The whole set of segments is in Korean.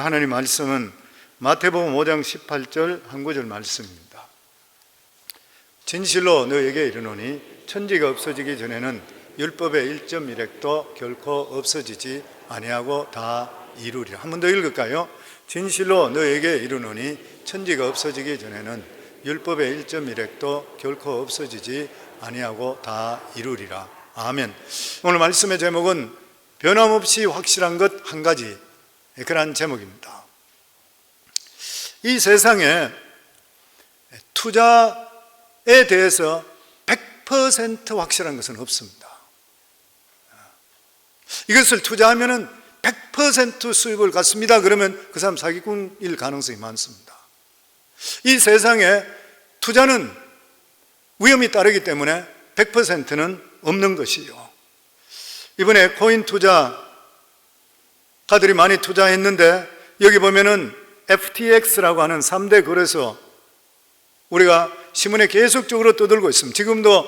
오늘 하나님 말씀은 마태복음 5장 18절 한 구절 말씀입니다. 진실로 너에게 이르노니 천지가 없어지기 전에는 율법의 1.1획도 결코 없어지지 아니하고 다 이루리라. 한 번 더 읽을까요? 진실로 너에게 이르노니 천지가 없어지기 전에는 율법의 1.1획도 결코 없어지지 아니하고 다 이루리라. 아멘. 오늘 말씀의 제목은 변함없이 확실한 것 한 가지, 그런 제목입니다. 이 세상에 투자에 대해서 100% 확실한 것은 없습니다. 이것을 투자하면 100% 수익을 갖습니다. 그러면 그 사람 사기꾼일 가능성이 많습니다. 이 세상에 투자는 위험이 따르기 때문에 100%는 없는 것이요. 이번에 코인 투자가들이 많이 투자했는데 여기 보면은 FTX라고 하는 3대 거래소, 우리가 신문에 계속적으로 떠들고 있습니다. 지금도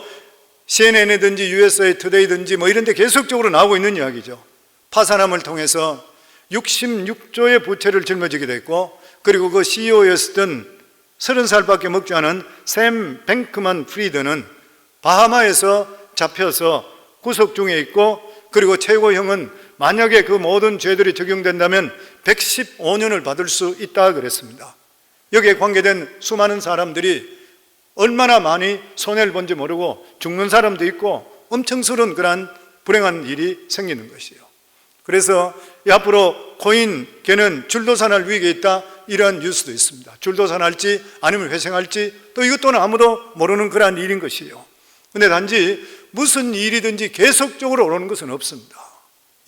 CNN이든지 USA 투데이든지 뭐 이런 데 계속적으로 나오고 있는 이야기죠. 파산함을 통해서 66조의 부채를 짊어지게 됐고, 그리고 그 CEO였던 30살밖에 먹지 않은 샘 뱅크만 프리드는 바하마에서 잡혀서 구속 중에 있고, 그리고 최고형은 만약에 그 모든 죄들이 적용된다면 115년을 받을 수 있다 그랬습니다. 여기에 관계된 수많은 사람들이 얼마나 많이 손해를 본지 모르고 죽는 사람도 있고 엄청스러운 그러한 불행한 일이 생기는 것이에요. 그래서 앞으로 코인계는 줄도산할 위기에 있다, 이러한 뉴스도 있습니다. 줄도산할지 아니면 회생할지 또 이것도는 아무도 모르는 그러한 일인 것이에요. 그런데 단지 무슨 일이든지 계속적으로 오르는 것은 없습니다.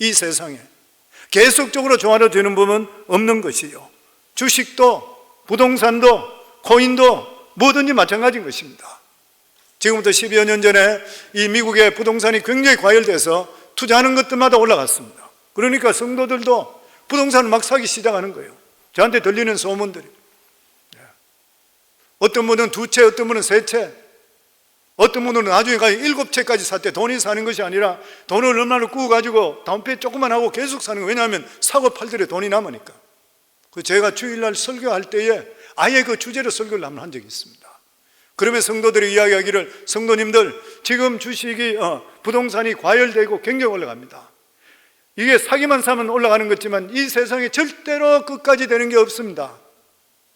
이 세상에 계속적으로 조화로되는 법은 없는 것이요. 주식도 부동산도 코인도 뭐든지 마찬가지인 것입니다. 지금부터 10여 년 전에 이 미국의 부동산이 굉장히 과열돼서 투자하는 것들마다 올라갔습니다. 그러니까 성도들도 부동산을 막 사기 시작하는 거예요. 저한테 들리는 소문들이, 어떤 분은 2채, 어떤 분은 3채, 어떤 분은 나중에 가서 7채까지 샀대. 돈이 사는 것이 아니라 돈을 얼마나 구워가지고 다운페이 조금만 하고 계속 사는 거예요. 왜냐하면 사고 팔더라도 돈이 남으니까. 제가 주일날 설교할 때에 아예 그 주제로 설교를 한번 한 적이 있습니다. 그러면 성도들이 이야기하기를, 성도님들 지금 주식이 부동산이 과열되고 굉장히 올라갑니다. 이게 사기만 사면 올라가는 거지만 이 세상에 절대로 끝까지 되는 게 없습니다.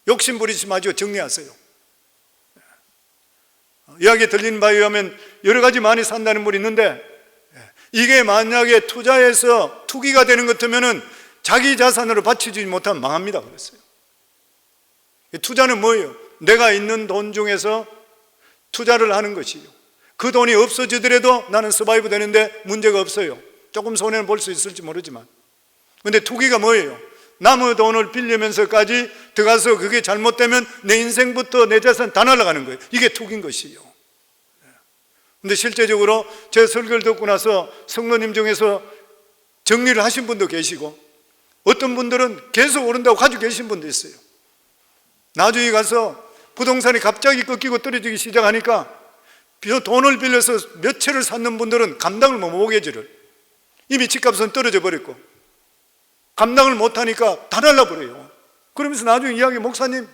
욕심 부리지 마시고 정리하세요. 이야기에 들리는 바에 의하면 여러 가지 많이 산다는 분이 있는데, 이게 만약에 투자해서 투기가 되는 것 같으면 자기 자산으로 바치지 못하면 망합니다 그랬어요. 투자는 뭐예요? 내가 있는 돈 중에서 투자를 하는 것이요. 그 돈이 없어지더라도 나는 서바이브 되는데 문제가 없어요. 조금 손해는 볼 수 있을지 모르지만. 근데 투기가 뭐예요? 남의 돈을 빌리면서까지 들어가서 그게 잘못되면 내 인생부터 내 자산 다 날아가는 거예요. 이게 투기인 것이에요. 근데 실제적으로 제 설교를 듣고 나서 성도님 중에서 정리를 하신 분도 계시고, 어떤 분들은 계속 오른다고 가지고 계신 분도 있어요. 나중에 가서 부동산이 갑자기 꺾이고 떨어지기 시작하니까 돈을 빌려서 몇 채를 샀는 분들은 감당을 못 하게지를, 이미 집값은 떨어져 버렸고 감당을 못하니까 다 날라버려요. 그러면서 나중에 이야기, 목사님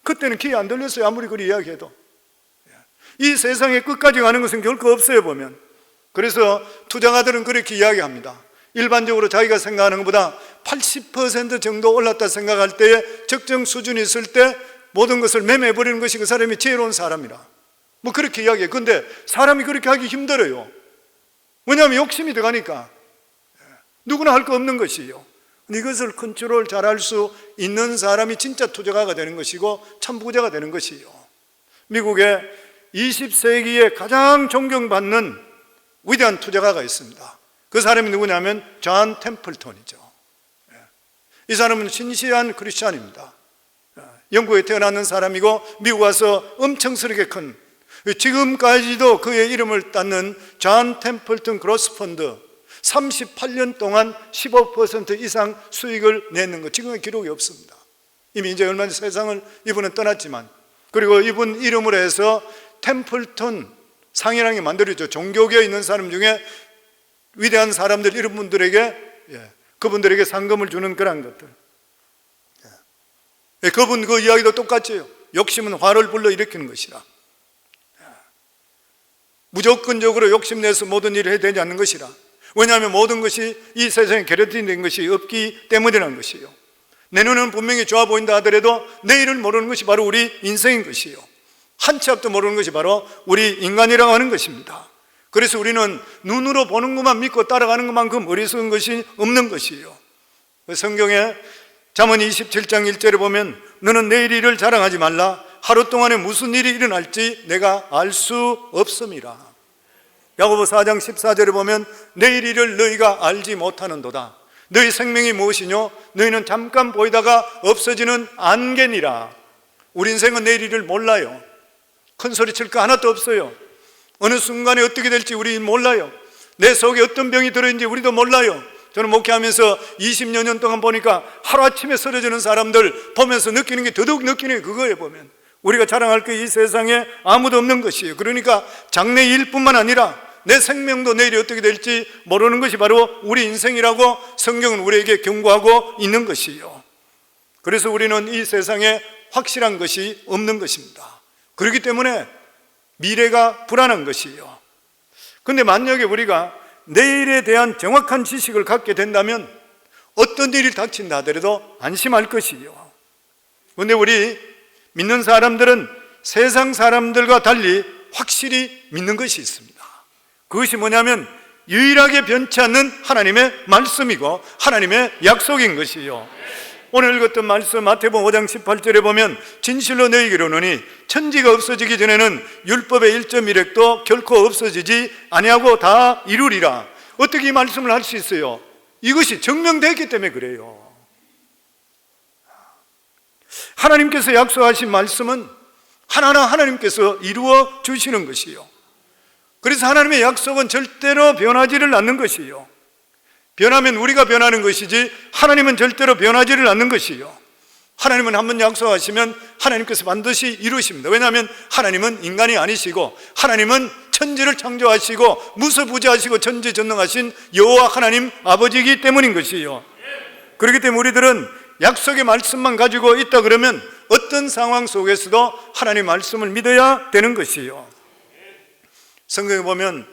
그때는 귀에 안 들렸어요. 아무리 그리 이야기해도. 이 세상에 끝까지 가는 것은 결코 없어요 보면. 그래서 투자가들은 그렇게 이야기합니다. 일반적으로 자기가 생각하는 것보다 80% 정도 올랐다 생각할 때에 적정 수준이 있을 때 모든 것을 매매해버리는 것이 그 사람이 지혜로운 사람이라, 뭐 그렇게 이야기해요. 근데 사람이 그렇게 하기 힘들어요. 왜냐하면 욕심이 들어가니까. 누구나 할 거 없는 것이에요. 이것을 컨트롤 잘할 수 있는 사람이 진짜 투자가가 되는 것이고 참 부자가 되는 것이에요. 미국의 20세기에 가장 존경받는 위대한 투자가가 있습니다. 그 사람이 누구냐면 존 템플턴이죠. 이 사람은 신시한 크리스찬입니다. 영국에 태어난 사람이고 미국 와서 엄청스럽게 큰, 지금까지도 그의 이름을 따는 존 템플턴 그로스 펀드 38년 동안 15% 이상 수익을 내는 것, 지금은 기록이 없습니다. 이미 이제 얼마 전 세상을 이분은 떠났지만, 그리고 이분 이름으로 해서 템플턴 상이라는 게 만들어졌죠. 종교계에 있는 사람 중에 위대한 사람들, 이런 분들에게, 그분들에게 상금을 주는 그런 것들. 그분 그 이야기도 똑같죠. 욕심은 화를 불러일으키는 것이라. 무조건적으로 욕심내서 모든 일을 해야 되지 않는 것이라. 왜냐하면 모든 것이 이 세상에 게러틴된 것이 없기 때문이라는 것이요. 내 눈은 분명히 좋아 보인다 하더라도 내일을 모르는 것이 바로 우리 인생인 것이요. 한 치 앞도 모르는 것이 바로 우리 인간이라고 하는 것입니다. 그래서 우리는 눈으로 보는 것만 믿고 따라가는 것만큼 어리석은 것이 없는 것이요. 성경에 잠언 27장 1절에 보면 너는 내일 일을 자랑하지 말라. 하루 동안에 무슨 일이 일어날지 내가 알 수 없음이라. 야고보 4장 14절에 보면 내일 일을 너희가 알지 못하는도다. 너희 생명이 무엇이뇨? 너희는 잠깐 보이다가 없어지는 안개니라. 우리 인생은 내일 일을 몰라요. 큰 소리 칠 거 하나도 없어요. 어느 순간에 어떻게 될지 우리 몰라요. 내 속에 어떤 병이 들어있는지 우리도 몰라요. 저는 목회하면서 20여 년 동안 보니까 하루아침에 쓰러지는 사람들 보면서 느끼는 게 더더욱 느끼는 게 그거예요. 보면 우리가 자랑할 게 이 세상에 아무도 없는 것이에요. 그러니까 장래일뿐만 아니라 내 생명도 내일이 어떻게 될지 모르는 것이 바로 우리 인생이라고 성경은 우리에게 경고하고 있는 것이에요. 그래서 우리는 이 세상에 확실한 것이 없는 것입니다. 그렇기 때문에 미래가 불안한 것이에요. 그런데 만약에 우리가 내일에 대한 정확한 지식을 갖게 된다면 어떤 일이 닥친다 하더라도 안심할 것이에요. 그런데 우리 믿는 사람들은 세상 사람들과 달리 확실히 믿는 것이 있습니다. 그것이 뭐냐면 유일하게 변치 않는 하나님의 말씀이고 하나님의 약속인 것이에요. 오늘 읽었던 말씀 마태복음 5장 18절에 보면 진실로 너희에게 이르노니 천지가 없어지기 전에는 율법의 1.1획도 결코 없어지지 아니하고 다 이루리라. 어떻게 이 말씀을 할 수 있어요? 이것이 증명됐기 때문에 그래요. 하나님께서 약속하신 말씀은 하나하나 하나님께서 이루어 주시는 것이요. 그래서 하나님의 약속은 절대로 변하지를 않는 것이요. 변하면 우리가 변하는 것이지 하나님은 절대로 변하지를 않는 것이요. 하나님은 한번 약속하시면 하나님께서 반드시 이루십니다. 왜냐하면 하나님은 인간이 아니시고 하나님은 천지를 창조하시고 무소부지하시고 전지전능하신 여호와 하나님 아버지이기 때문인 것이요. 그렇기 때문에 우리들은 약속의 말씀만 가지고 있다 그러면 어떤 상황 속에서도 하나님의 말씀을 믿어야 되는 것이요. 성경에 보면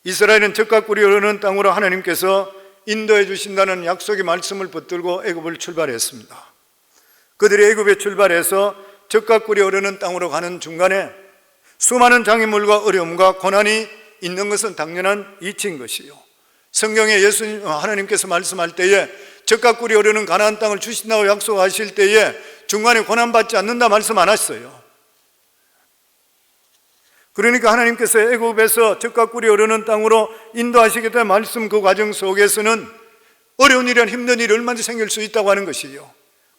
이스라엘은 적과 꿀이 흐르는 땅으로 하나님께서 인도해 주신다는 약속의 말씀을 붙들고 애굽을 출발했습니다. 그들이 애굽에 출발해서 적과 꿀이 흐르는 땅으로 가는 중간에 수많은 장애물과 어려움과 고난이 있는 것은 당연한 이치인 것이요. 성경에 예수님 하나님께서 말씀할 때에 적과 꿀이 흐르는 가나안 땅을 주신다고 약속하실 때에 중간에 고난받지 않는다 말씀 안 하셨어요. 그러니까 하나님께서 애굽에서 적과 꿀이 흐르는 땅으로 인도하시겠다는 말씀 그 과정 속에서는 어려운 일이나 힘든 일이 얼마든지 생길 수 있다고 하는 것이요.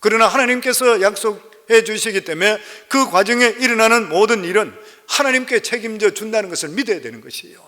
그러나 하나님께서 약속해 주시기 때문에 그 과정에 일어나는 모든 일은 하나님께 책임져 준다는 것을 믿어야 되는 것이요.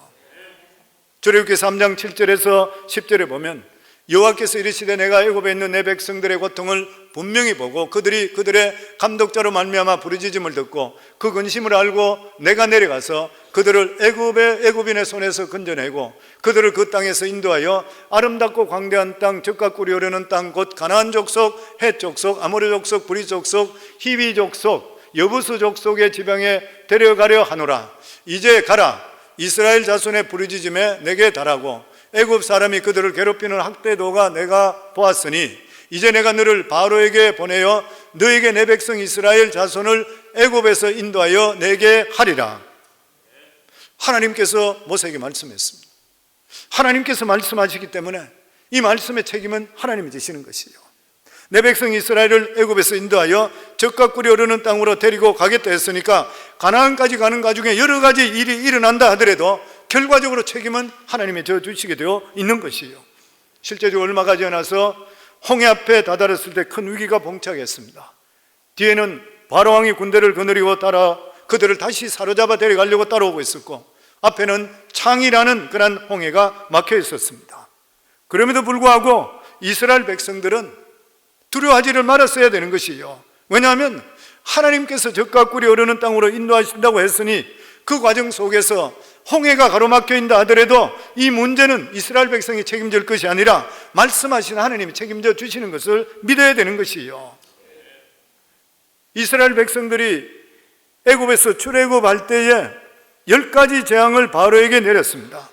출애굽기 3장 7절에서 10절에 보면 여호와께서 이르시되 내가 애굽에 있는 내 백성들의 고통을 분명히 보고 그들이 그들의 감독자로 말미암아 부르짖음을 듣고 그 근심을 알고 내가 내려가서 그들을 애굽인의 손에서 건져내고 그들을 그 땅에서 인도하여 아름답고 광대한 땅 적과 꿀이 흐르는 땅 곧 가나안 족속, 헷 족속, 아모리 족속, 브리 족속, 히비 족속, 여부수 족속의 지방에 데려가려 하노라. 이제 가라. 이스라엘 자손의 부르짖음에 내게 달하고 애굽 사람이 그들을 괴롭히는 학대도가 내가 보았으니 이제 내가 너를 바로에게 보내어 너에게 내 백성 이스라엘 자손을 애굽에서 인도하여 내게 하리라. 하나님께서 모세에게 말씀했습니다. 하나님께서 말씀하시기 때문에 이 말씀의 책임은 하나님이 지시는 것이요. 내 백성 이스라엘을 애굽에서 인도하여 적과 꿀이 흐르는 땅으로 데리고 가겠다 했으니까 가나안까지 가는 가중에 여러 가지 일이 일어난다 하더라도 결과적으로 책임은 하나님이 져주시게 되어 있는 것이에요. 실제적으로 얼마가 지나서 홍해 앞에 다다랐을 때 큰 위기가 봉착했습니다. 뒤에는 바로왕이 군대를 거느리고 따라 그들을 다시 사로잡아 데려가려고 따라오고 있었고 앞에는 창이라는 그런 홍해가 막혀 있었습니다. 그럼에도 불구하고 이스라엘 백성들은 두려워하지를 말았어야 되는 것이에요. 왜냐하면 하나님께서 적과 꿀이 흐르는 땅으로 인도하신다고 했으니 그 과정 속에서 홍해가 가로막혀 있다 하더라도 이 문제는 이스라엘 백성이 책임질 것이 아니라 말씀하신 하나님이 책임져 주시는 것을 믿어야 되는 것이에요. 이스라엘 백성들이 애굽에서 출애굽할 때에 10가지 재앙을 바로에게 내렸습니다.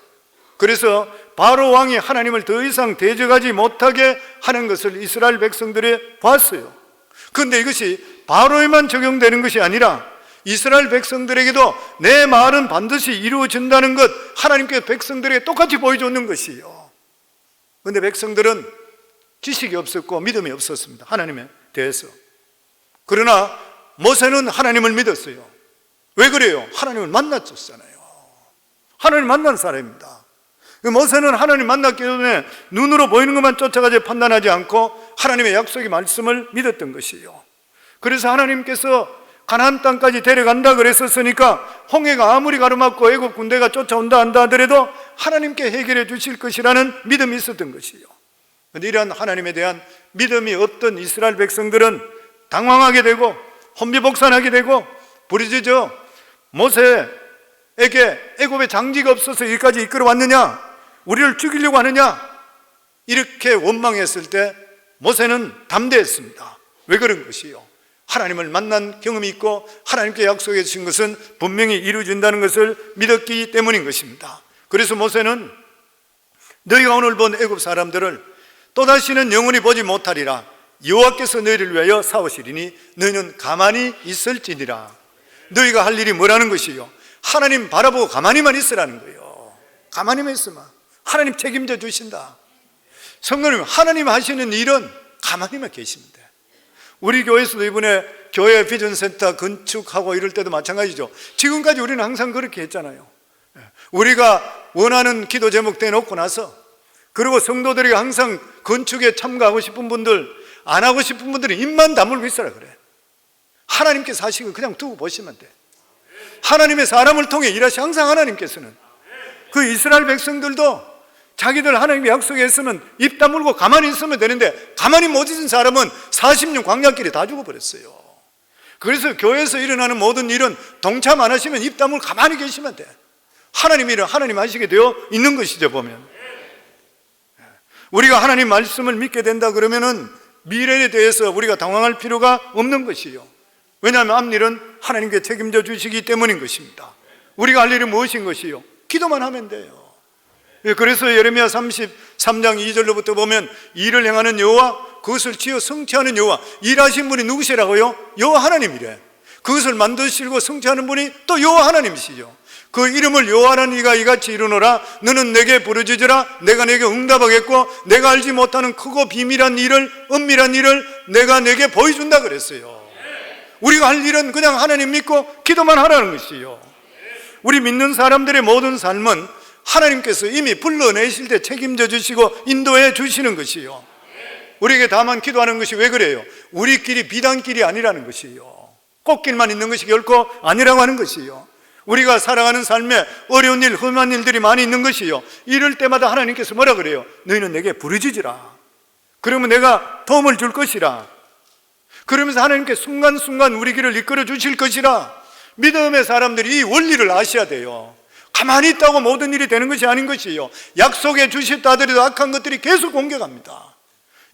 그래서 바로 왕이 하나님을 더 이상 대적하지 못하게 하는 것을 이스라엘 백성들이 봤어요. 그런데 이것이 바로에만 적용되는 것이 아니라 이스라엘 백성들에게도 내 말은 반드시 이루어진다는 것, 하나님께서 백성들에게 똑같이 보여주는 것이요. 그런데 백성들은 지식이 없었고 믿음이 없었습니다. 하나님에 대해서. 그러나 모세는 하나님을 믿었어요. 왜 그래요? 하나님을 만났었잖아요. 하나님 만난 사람입니다. 모세는 하나님 만났기 때문에 눈으로 보이는 것만 쫓아가지 판단하지 않고 하나님의 약속의 말씀을 믿었던 것이요. 그래서 하나님께서 가나안 땅까지 데려간다 그랬었으니까 홍해가 아무리 가로막고 애굽 군대가 쫓아온다 한다 하더라도 하나님께 해결해 주실 것이라는 믿음이 있었던 것이요. 그런데 이러한 하나님에 대한 믿음이 없던 이스라엘 백성들은 당황하게 되고 혼비복산하게 되고 부르짖어 모세에게 애굽에 장지가 없어서 여기까지 이끌어왔느냐, 우리를 죽이려고 하느냐, 이렇게 원망했을 때 모세는 담대했습니다. 왜 그런 것이요? 하나님을 만난 경험이 있고 하나님께 약속해 주신 것은 분명히 이루어진다는 것을 믿었기 때문인 것입니다. 그래서 모세는 너희가 오늘 본 애굽 사람들을 또다시는 영원히 보지 못하리라. 여호와께서 너희를 위하여 싸우시리니 너희는 가만히 있을지니라. 너희가 할 일이 뭐라는 것이요? 하나님 바라보고 가만히만 있으라는 거예요. 가만히만 있으면 하나님 책임져 주신다. 성도님, 하나님 하시는 일은 가만히만 계시면 돼. 우리 교회에서도 이번에 교회 비전센터 건축하고 이럴 때도 마찬가지죠. 지금까지 우리는 항상 그렇게 했잖아요. 우리가 원하는 기도 제목 대놓고 나서, 그리고 성도들이 항상 건축에 참가하고 싶은 분들, 안 하고 싶은 분들은 입만 다물고 있으라 그래. 하나님께서 하시고 그냥 두고 보시면 돼. 하나님의 사람을 통해 일하시. 항상 하나님께서는 그 이스라엘 백성들도 자기들 하나님의 약속했으면 입 다물고 가만히 있으면 되는데 가만히 못 있는 사람은 40년 광야길에 다 죽어버렸어요. 그래서 교회에서 일어나는 모든 일은 동참 안 하시면 입 다물고 가만히 계시면 돼. 하나님 일은 하나님 하시게 되어 있는 것이죠. 보면 우리가 하나님 말씀을 믿게 된다 그러면은 미래에 대해서 우리가 당황할 필요가 없는 것이요. 왜냐하면 앞일은 하나님께 책임져 주시기 때문인 것입니다. 우리가 할 일은 무엇인 것이요? 기도만 하면 돼요. 그래서 예레미야 33장 2절로부터 보면 일을 행하는 여호와, 그것을 지어 성취하는 여호와, 일하신 분이 누구시라고요? 여호와 하나님이래. 그것을 만드시고 성취하는 분이 또 여호와 하나님이시죠. 그 이름을 여호와라는 이가 이같이 이르노라. 너는 내게 부르짖으라. 내가 내게 응답하겠고 내가 알지 못하는 크고 비밀한 일을, 은밀한 일을 내가 내게 보여준다 그랬어요. 우리가 할 일은 그냥 하나님 믿고 기도만 하라는 것이요. 우리 믿는 사람들의 모든 삶은 하나님께서 이미 불러내실 때 책임져 주시고 인도해 주시는 것이요. 우리에게 다만 기도하는 것이 왜 그래요? 우리끼리 비단길이 아니라는 것이요. 꽃길만 있는 것이 결코 아니라고 하는 것이요. 우리가 살아가는 삶에 어려운 일, 험한 일들이 많이 있는 것이요. 이럴 때마다 하나님께서 뭐라 그래요? 너희는 내게 부르짖으라. 그러면 내가 도움을 줄 것이라. 그러면서 하나님께 순간순간 우리 길을 이끌어 주실 것이라. 믿음의 사람들이 이 원리를 아셔야 돼요. 가만히 있다고 모든 일이 되는 것이 아닌 것이에요. 약속해 주셨다 하더라도 악한 것들이 계속 공격합니다.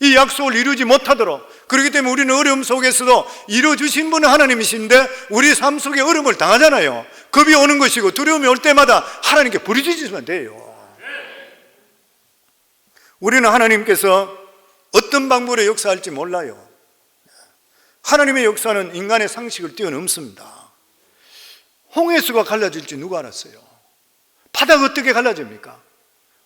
이 약속을 이루지 못하도록. 그렇기 때문에 우리는 어려움 속에서도 이루어주신 분은 하나님이신데 우리 삶 속에 어려움을 당하잖아요. 겁이 오는 것이고 두려움이 올 때마다 하나님께 부르짖으시면 돼요. 우리는 하나님께서 어떤 방법으로 역사할지 몰라요. 하나님의 역사는 인간의 상식을 뛰어넘습니다. 홍해수가 갈라질지 누가 알았어요? 바다가 어떻게 갈라집니까?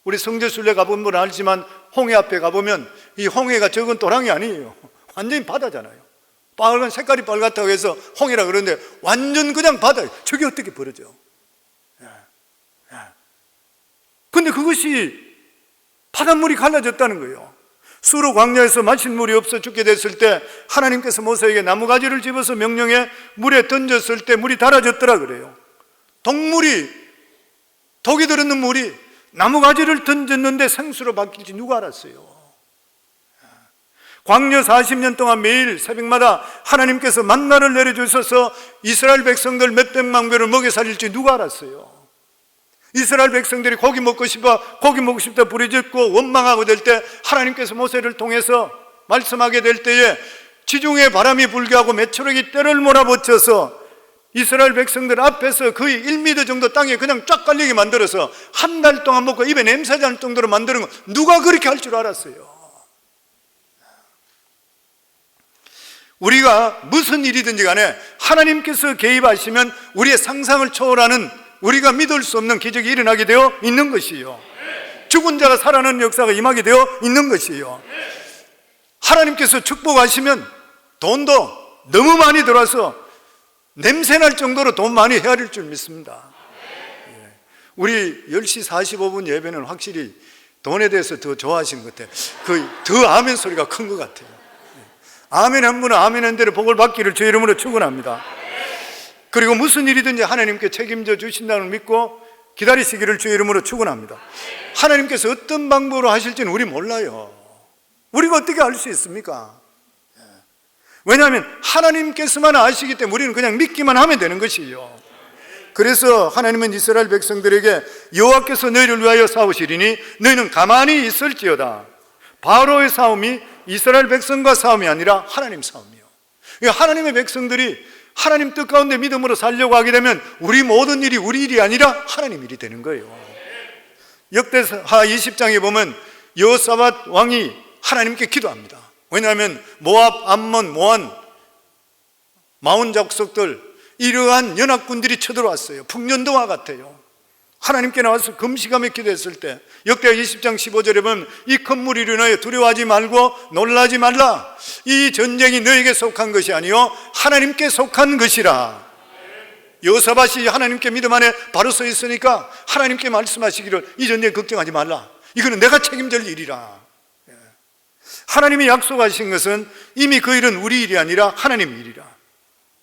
우리 성지순례 가본 분은 알지만 홍해 앞에 가보면 이 홍해가 적은 또랑이 아니에요. 완전히 바다잖아요. 빨간 색깔이 빨갛다고 해서 홍해라 그러는데 완전 그냥 바다예요. 저게 어떻게 벌어져? 근데 그것이 바닷물이 갈라졌다는 거예요. 수로 광야에서 마실 물이 없어 죽게 됐을 때 하나님께서 모세에게 나무가지를 집어서 명령해 물에 던졌을 때 물이 달아졌더라 그래요. 독이 들었는 물이 나무가지를 던졌는데 생수로 바뀔지 누가 알았어요? 광야 40년 동안 매일 새벽마다 하나님께서 만나를 내려주셔서 이스라엘 백성들 몇백만 배를 먹여 살릴지 누가 알았어요? 이스라엘 백성들이 고기 먹고 싶다 부르짖고 원망하고 될 때 하나님께서 모세를 통해서 말씀하게 될 때에 지중해 바람이 불게 하고 메추라기 떼를 몰아붙여서 이스라엘 백성들 앞에서 거의 1m 정도 땅에 그냥 쫙 깔리게 만들어서 한 달 동안 먹고 입에 냄새 날 정도로 만드는 거 누가 그렇게 할 줄 알았어요? 우리가 무슨 일이든지 간에 하나님께서 개입하시면 우리의 상상을 초월하는, 우리가 믿을 수 없는 기적이 일어나게 되어 있는 것이요, 죽은 자가 살아나는 역사가 임하게 되어 있는 것이요, 하나님께서 축복하시면 돈도 너무 많이 들어와서 냄새날 정도로 돈 많이 헤아릴 줄 믿습니다. 우리 10시 45분 예배는 확실히 돈에 대해서 더 좋아하시는 것 같아요. 더 아멘 소리가 큰 것 같아요. 아멘 한 분은 아멘 한 대로 복을 받기를 주 이름으로 축원합니다. 그리고 무슨 일이든지 하나님께 책임져 주신다는 믿고 기다리시기를 주 이름으로 축원합니다. 하나님께서 어떤 방법으로 하실지는 우리 몰라요. 우리가 어떻게 알 수 있습니까? 왜냐하면 하나님께서만 아시기 때문에 우리는 그냥 믿기만 하면 되는 것이요. 그래서 하나님은 이스라엘 백성들에게 여호와께서 너희를 위하여 싸우시리니 너희는 가만히 있을지어다. 바로의 싸움이 이스라엘 백성과 싸움이 아니라 하나님 싸움이요. 하나님의 백성들이 하나님 뜻 가운데 믿음으로 살려고 하게 되면 우리 모든 일이 우리 일이 아니라 하나님 일이 되는 거예요. 역대하 20장에 보면 여호사밧 왕이 하나님께 기도합니다. 왜냐하면 모압, 암몬, 모한, 마온 족속들 이러한 연합군들이 쳐들어왔어요. 풍년도와 같아요. 하나님께 나와서 금식하며 기도했을 때 역대하 20장 15절에 보면 이 큰 무리를 인하여 두려워하지 말고 놀라지 말라. 이 전쟁이 너에게 속한 것이 아니요 하나님께 속한 것이라. 여호사밧이 하나님께 믿음 안에 바로 서 있으니까 하나님께 말씀하시기를 이 전쟁 걱정하지 말라. 이거는 내가 책임질 일이라. 하나님이 약속하신 것은 이미 그 일은 우리 일이 아니라 하나님 일이라.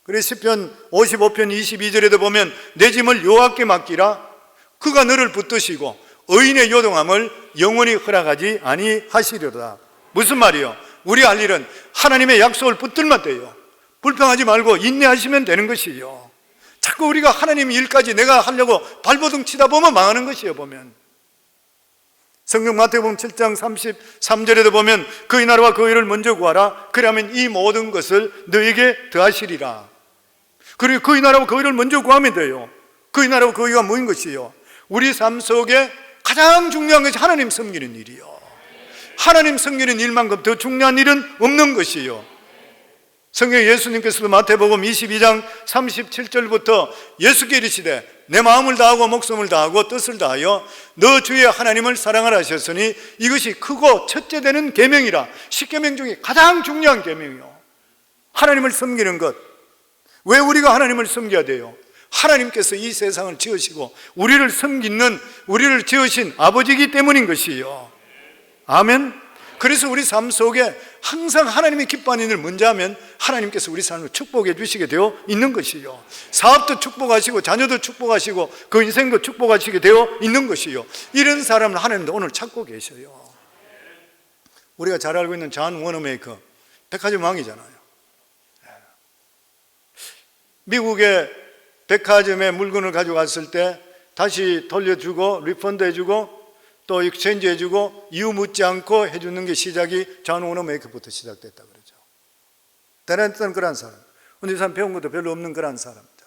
그래서 시편 55편 22절에도 보면 내 짐을 여호와께 맡기라. 그가 너를 붙드시고 의인의 요동함을 영원히 허락하지 아니하시리로다. 무슨 말이요? 우리 할 일은 하나님의 약속을 붙들면 돼요. 불평하지 말고 인내하시면 되는 것이요. 자꾸 우리가 하나님 일까지 내가 하려고 발버둥 치다 보면 망하는 것이에요. 보면 성경 마태복음 7장 33절에도 보면 그의 나라와 그 의를 먼저 구하라. 그러면 이 모든 것을 너에게 더하시리라. 그리고 그의 나라와 그 의를 먼저 구하면 돼요. 그의 나라와 그 의가 뭐인 것이요? 우리 삶 속에 가장 중요한 것이 하나님 섬기는 일이요. 하나님 섬기는 일만큼 더 중요한 일은 없는 것이요. 성경 예수님께서도 마태복음 22장 37절부터 예수께 이르시되 내 마음을 다하고 목숨을 다하고 뜻을 다하여 너 주의 하나님을 사랑하라 하셨으니 이것이 크고 첫째 되는 계명이라. 10계명 중에 가장 중요한 계명이요. 하나님을 섬기는 것. 왜 우리가 하나님을 섬겨야 돼요? 하나님께서 이 세상을 지으시고 우리를 섬기는, 우리를 지으신 아버지이기 때문인 것이요. 아멘. 그래서 우리 삶 속에 항상 하나님이 기뻐하는 일을 먼저 하면 하나님께서 우리 삶을 축복해 주시게 되어 있는 것이요. 사업도 축복하시고 자녀도 축복하시고 그 인생도 축복하시게 되어 있는 것이요. 이런 사람을 하나님도 오늘 찾고 계셔요. 우리가 잘 알고 있는 존 워너메이커, 백화점 왕이잖아요. 미국의 백화점에 물건을 가져갔을 때 다시 돌려주고 리펀드 해주고 또 익스체인지 해주고 이유 묻지 않고 해주는 게 시작이 존 워너메이커부터 시작됐다 그러죠. 대단했던 그런 사람. 근데 이 사람 배운 것도 별로 없는 그런 사람이다.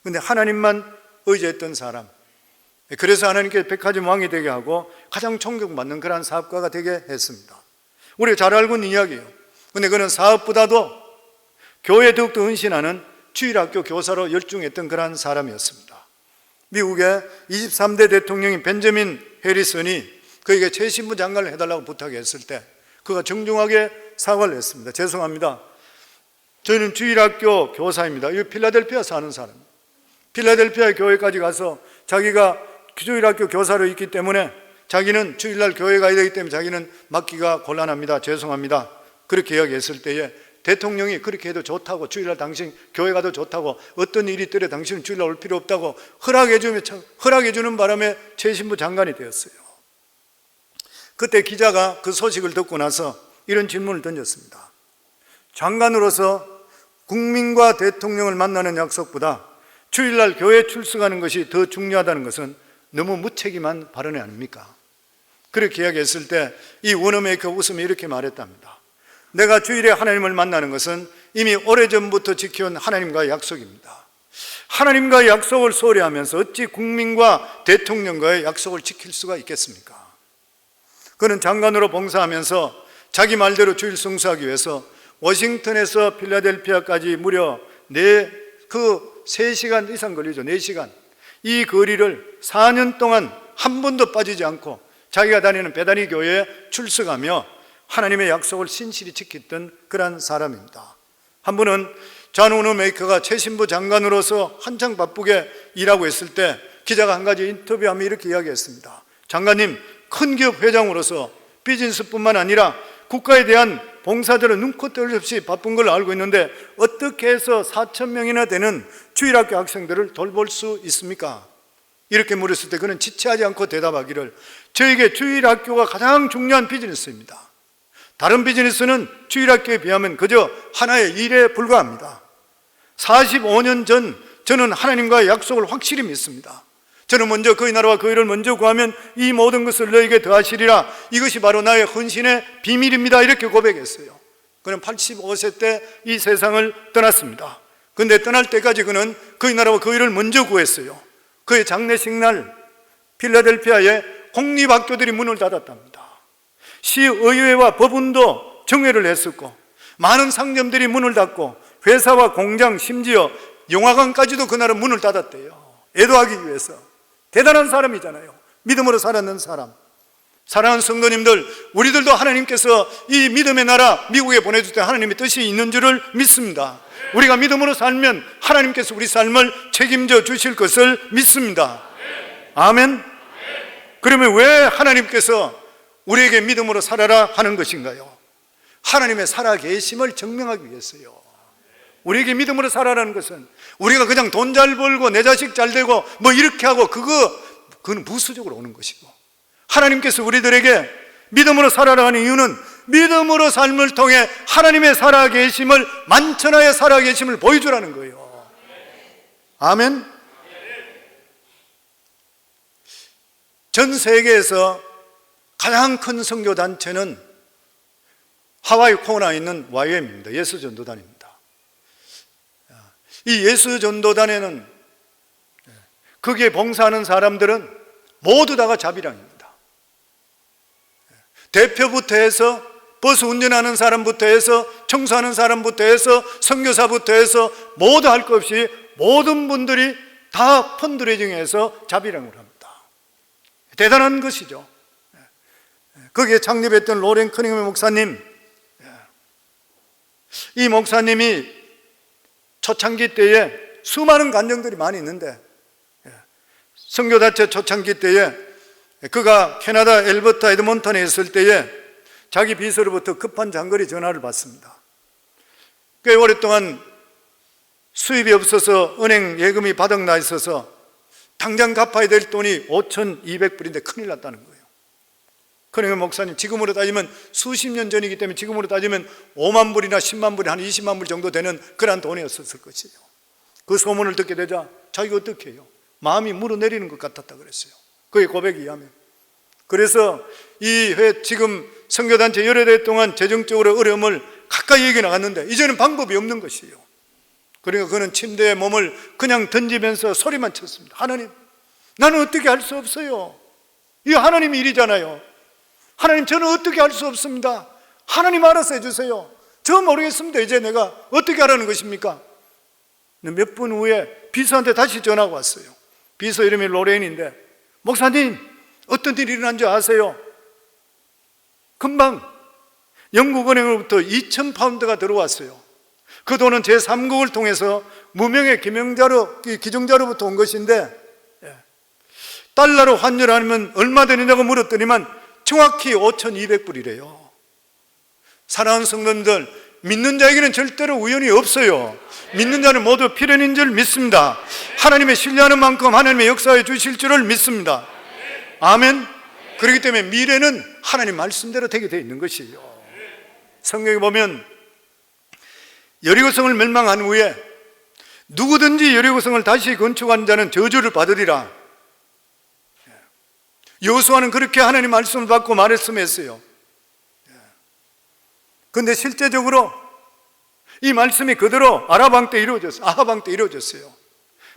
근데 하나님만 의지했던 사람. 그래서 하나님께 백화점 왕이 되게 하고 가장 존경받는 그런 사업가가 되게 했습니다. 우리가 잘 알고 있는 이야기예요. 근데 그는 사업보다도 교회에 더욱더 헌신하는 주일학교 교사로 열중했던 그런 사람이었습니다. 미국의 23대 대통령인 벤저민 해리슨이 그에게 최신부 장관을 해달라고 부탁했을 때 그가 정중하게 사과를 했습니다. 죄송합니다. 저희는 주일학교 교사입니다. 이 필라델피아 사는 사람. 필라델피아 교회까지 가서 자기가 주일학교 교사로 있기 때문에 자기는 주일날 교회 가야 되기 때문에 자기는 맡기가 곤란합니다. 죄송합니다. 그렇게 이야기했을 때에 대통령이 그렇게 해도 좋다고, 주일날 당신 교회 가도 좋다고, 어떤 일이 있더라도 당신은 주일날 올 필요 없다고 허락해주는 바람에 최신부 장관이 되었어요. 그때 기자가 그 소식을 듣고 나서 이런 질문을 던졌습니다. 장관으로서 국민과 대통령을 만나는 약속보다 주일날 교회에 출석하는 것이 더 중요하다는 것은 너무 무책임한 발언이 아닙니까? 그렇게 이야기했을 때 이 워너메이커 웃으며 이렇게 말했답니다. 내가 주일에 하나님을 만나는 것은 이미 오래전부터 지켜온 하나님과의 약속입니다. 하나님과의 약속을 소홀히 하면서 어찌 국민과 대통령과의 약속을 지킬 수가 있겠습니까? 그는 장관으로 봉사하면서 자기 말대로 주일 성수하기 위해서 워싱턴에서 필라델피아까지 무려 3시간 이상 걸리죠. 4시간. 이 거리를 4년 동안 한 번도 빠지지 않고 자기가 다니는 베다니 교회에 출석하며 하나님의 약속을 신실히 지켰던 그런 사람입니다. 한 번은 존 워너메이커가 최신부 장관으로서 한창 바쁘게 일하고 있을 때 기자가 한 가지 인터뷰하며 이렇게 이야기했습니다. 장관님, 큰 기업 회장으로서 비즈니스뿐만 아니라 국가에 대한 봉사들은 눈코 뜰 없이 바쁜 걸 알고 있는데 어떻게 해서 4,000명이나 되는 주일학교 학생들을 돌볼 수 있습니까? 이렇게 물었을 때 그는 지체하지 않고 대답하기를, 저에게 주일학교가 가장 중요한 비즈니스입니다. 다른 비즈니스는 주일학교에 비하면 그저 하나의 일에 불과합니다. 45년 전 저는 하나님과의 약속을 확실히 믿습니다. 저는 먼저 그의 나라와 그의 일을 먼저 구하면 이 모든 것을 너에게 더하시리라. 이것이 바로 나의 헌신의 비밀입니다. 이렇게 고백했어요. 그는 85세 때 이 세상을 떠났습니다. 그런데 떠날 때까지 그는 그의 나라와 그의 일을 먼저 구했어요. 그의 장례식 날 필라델피아에 공립학교들이 문을 닫았답니다. 시의회와 법원도 정회를 했었고 많은 상점들이 문을 닫고 회사와 공장, 심지어 영화관까지도 그날은 문을 닫았대요. 애도하기 위해서. 대단한 사람이잖아요. 믿음으로 살았는 사람. 사랑하는 성도님들, 우리들도 하나님께서 이 믿음의 나라 미국에 보내줄 때 하나님의 뜻이 있는 줄을 믿습니다. 우리가 믿음으로 살면 하나님께서 우리 삶을 책임져 주실 것을 믿습니다. 아멘. 그러면 왜 하나님께서 우리에게 믿음으로 살아라 하는 것인가요? 하나님의 살아계심을 증명하기 위해서요. 우리에게 믿음으로 살아라는 것은 우리가 그냥 돈 잘 벌고 내 자식 잘 되고 뭐 이렇게 하고 그건 부수적으로 오는 것이고, 하나님께서 우리들에게 믿음으로 살아라 하는 이유는 믿음으로 삶을 통해 하나님의 살아계심을, 만천하의 살아계심을 보여주라는 거예요. 아멘. 전 세계에서 가장 큰 선교단체는 하와이 코나에 있는 YM입니다. 예수전도단입니다. 이 예수전도단에는 거기에 봉사하는 사람들은 모두 다가 자비랑입니다. 대표부터 해서 버스 운전하는 사람부터 해서 청소하는 사람부터 해서 선교사부터 해서 모두 할 것 없이 모든 분들이 다 펀드레이징해서 자비랑을 합니다. 대단한 것이죠. 거기에 창립했던 로렌 커닝엄 목사님, 이 목사님이 초창기 때에 수많은 간증들이 많이 있는데, 선교단체 초창기 때에 그가 캐나다 엘버타 에드몬턴에 있을 때에 자기 비서로부터 급한 장거리 전화를 받습니다. 꽤 오랫동안 수입이 없어서 은행 예금이 바닥나 있어서 당장 갚아야 될 돈이 5,200불인데 큰일 났다는 거예요. 그러니까 목사님, 지금으로 따지면 수십 년 전이기 때문에 지금으로 따지면 5만 불이나 10만 불이 한 20만 불 정도 되는 그런 돈이었을 것이에요. 그 소문을 듣게 되자 자기가 어떻게 해요? 마음이 물어내리는 것 같았다 그랬어요. 그의 고백에 의하면. 그래서 지금 선교단체 여러 대 동안 재정적으로 어려움을 가까이 얘기 나갔는데 이제는 방법이 없는 것이에요. 그러니까 그는 침대에 몸을 그냥 던지면서 소리만 쳤습니다. 하나님, 나는 어떻게 할 수 없어요. 이거 하나님 일이잖아요. 하나님, 저는 어떻게 할 수 없습니다. 하나님 알아서 해주세요. 저 모르겠습니다. 이제 내가 어떻게 하라는 것입니까? 몇 분 후에 비서한테 다시 전화가 왔어요. 비서 이름이 로렌인데, 목사님, 어떤 일이 일어난 줄 아세요? 금방 영국은행으로부터 2,000파운드가 들어왔어요. 그 돈은 제3국을 통해서 무명의 기증자로부터 온 것인데, 달러로 환율하면 얼마 되느냐고 물었더니만 정확히 5,200불이래요. 사랑하는 성도님들, 믿는 자에게는 절대로 우연이 없어요. 믿는 자는 모두 필연인 줄 믿습니다. 하나님의 신뢰하는 만큼 하나님의 역사해 주실 줄을 믿습니다. 아멘. 그렇기 때문에 미래는 하나님 말씀대로 되게 되어 있는 것이에요. 성경에 보면 여리고성을 멸망한 후에 누구든지 여리고성을 다시 건축한 자는 저주를 받으리라. 여호수아는 그렇게 하나님 말씀을 받고 말씀했어요. 그런데 실제적으로 이 말씀이 그대로 아합 왕 때 이루어졌어요.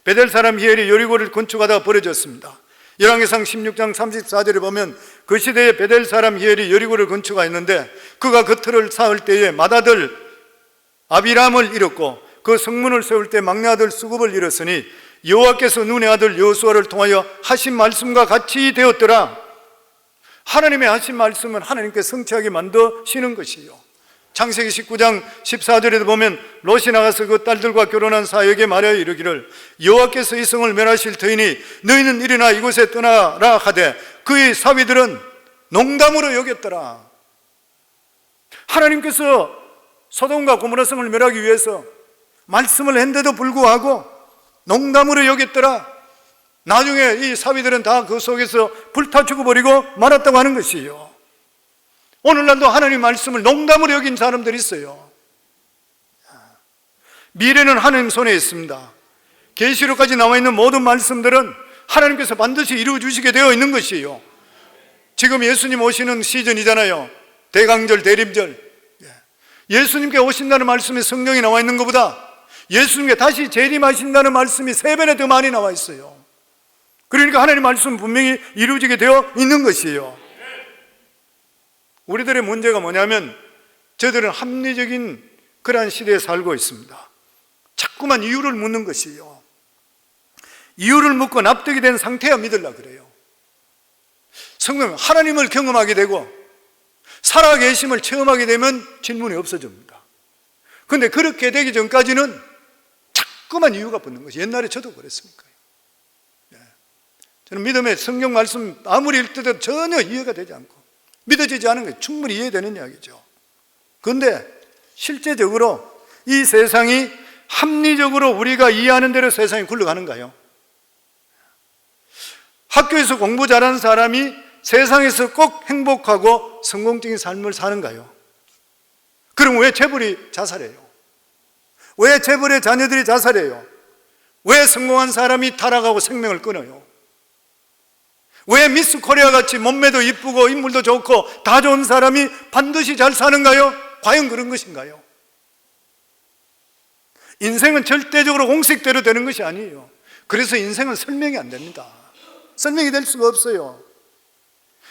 베델 사람 히엘이 여리고를 건축하다가 버려졌습니다. 열왕기상 16장 34절에 보면 그 시대에 베델 사람 히엘이 여리고를 건축하였는데 그가 그 틀을 쌓을 때에 맏아들 아비람을 잃었고 그 성문을 세울 때 막내 아들 수굽을 잃었으니 여호와께서 눈의 아들 여호수아를 통하여 하신 말씀과 같이 되었더라. 하나님의 하신 말씀은 하나님께 성취하게 만드시는 것이요. 창세기 19장 14절에도 보면 롯이 나가서 그 딸들과 결혼한 사역에 말하여 이르기를 여호와께서 이 성을 멸하실 터이니 너희는 일어나 이곳에 떠나라 하되 그의 사위들은 농담으로 여겼더라. 하나님께서 소돔과 고모라 성을 멸하기 위해서 말씀을 했는데도 불구하고 농담으로 여겼더라. 나중에 이 사위들은 다 그 속에서 불타 죽어버리고 말았다고 하는 것이요. 오늘날도 하나님 말씀을 농담으로 여긴 사람들이 있어요. 미래는 하나님 손에 있습니다. 계시록까지 나와 있는 모든 말씀들은 하나님께서 반드시 이루어 주시게 되어 있는 것이에요. 지금 예수님 오시는 시즌이잖아요. 대강절, 대림절. 예수님께 오신다는 말씀이 성경에 나와 있는 것보다 예수님께 다시 재림하신다는 말씀이 3배나 더 많이 나와 있어요. 그러니까 하나님 말씀은 분명히 이루어지게 되어 있는 것이에요. 우리들의 문제가 뭐냐면 저들은 합리적인 그러한 시대에 살고 있습니다. 자꾸만 이유를 묻는 것이에요. 이유를 묻고 납득이 된 상태야 믿으려고 그래요. 성경 하나님을 경험하게 되고 살아계심을 체험하게 되면 질문이 없어집니다. 그런데 그렇게 되기 전까지는 자꾸만 이유가 붙는 것이 옛날에 저도 그랬으니까요. 저는 믿음의 성경 말씀 아무리 읽더라도 전혀 이해가 되지 않고 믿어지지 않은 게 충분히 이해되는 이야기죠. 그런데 실제적으로 이 세상이 합리적으로 우리가 이해하는 대로 세상이 굴러가는가요? 학교에서 공부 잘하는 사람이 세상에서 꼭 행복하고 성공적인 삶을 사는가요? 그럼 왜 재벌이 자살해요? 왜 재벌의 자녀들이 자살해요? 왜 성공한 사람이 타락하고 생명을 끊어요? 왜 미스 코리아 같이 몸매도 이쁘고 인물도 좋고 다 좋은 사람이 반드시 잘 사는가요? 과연 그런 것인가요? 인생은 절대적으로 공식대로 되는 것이 아니에요. 그래서 인생은 설명이 안 됩니다. 설명이 될 수가 없어요.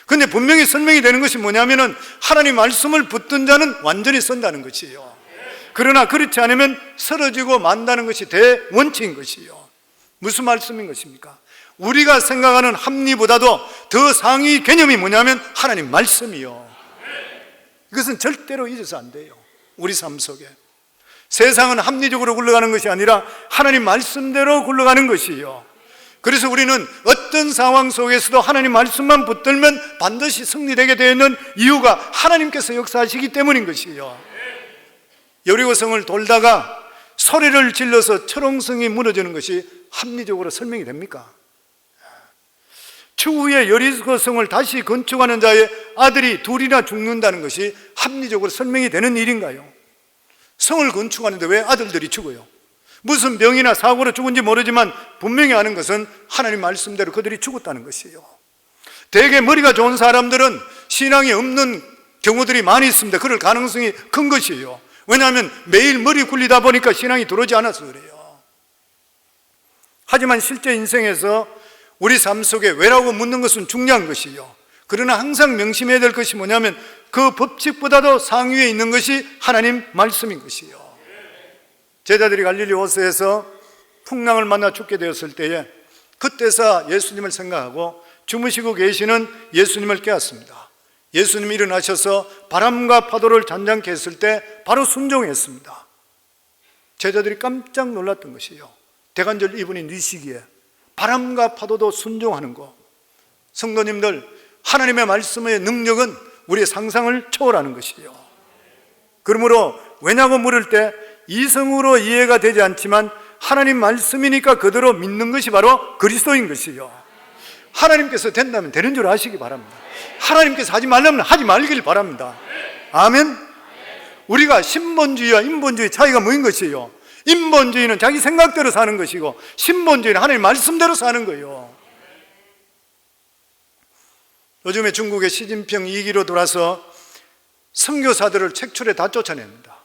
그런데 분명히 설명이 되는 것이 뭐냐면은 하나님 말씀을 붙든 자는 완전히 선다는 것이에요. 그러나 그렇지 않으면 쓰러지고 만다는 것이 대원칙인 것이에요. 무슨 말씀인 것입니까? 우리가 생각하는 합리보다도 더 상위 개념이 뭐냐면 하나님 말씀이요. 이것은 절대로 잊어서 안 돼요. 우리 삶 속에 세상은 합리적으로 굴러가는 것이 아니라 하나님 말씀대로 굴러가는 것이에요. 그래서 우리는 어떤 상황 속에서도 하나님 말씀만 붙들면 반드시 승리되게 되어 있는 이유가 하나님께서 역사하시기 때문인 것이에요. 여리고성을 돌다가 소리를 질러서 철옹성이 무너지는 것이 합리적으로 설명이 됩니까? 추후에 여리고성을 다시 건축하는 자의 아들이 둘이나 죽는다는 것이 합리적으로 설명이 되는 일인가요? 성을 건축하는데 왜 아들들이 죽어요? 무슨 병이나 사고로 죽은지 모르지만 분명히 아는 것은 하나님 말씀대로 그들이 죽었다는 것이에요. 대개 머리가 좋은 사람들은 신앙이 없는 경우들이 많이 있습니다. 그럴 가능성이 큰 것이에요. 왜냐하면 매일 머리 굴리다 보니까 신앙이 들어오지 않아서 그래요. 하지만 실제 인생에서 우리 삶 속에 왜라고 묻는 것은 중요한 것이요. 그러나 항상 명심해야 될 것이 뭐냐면 그 법칙보다도 상위에 있는 것이 하나님 말씀인 것이요. 제자들이 갈릴리 호수에서 풍랑을 만나 죽게 되었을 때에 그때서 예수님을 생각하고 주무시고 계시는 예수님을 깨웠습니다. 예수님이 일어나셔서 바람과 파도를 잔잔케 했을 때 바로 순종했습니다. 제자들이 깜짝 놀랐던 것이요. 대관절 이분이 이 시기에 바람과 파도도 순종하는 것. 성도님들, 하나님의 말씀의 능력은 우리의 상상을 초월하는 것이에요. 그러므로 왜냐고 물을 때 이성으로 이해가 되지 않지만 하나님 말씀이니까 그대로 믿는 것이 바로 그리스도인 것이요. 하나님께서 된다면 되는 줄 아시기 바랍니다. 하나님께서 하지 말라면 하지 말길 바랍니다. 아멘. 우리가 신본주의와 인본주의 차이가 뭐인 것이에요? 인본주의는 자기 생각대로 사는 것이고 신본주의는 하나님 말씀대로 사는 거예요. 요즘에 중국의 시진핑 2기로 돌아서 선교사들을 책출에 다 쫓아냅니다.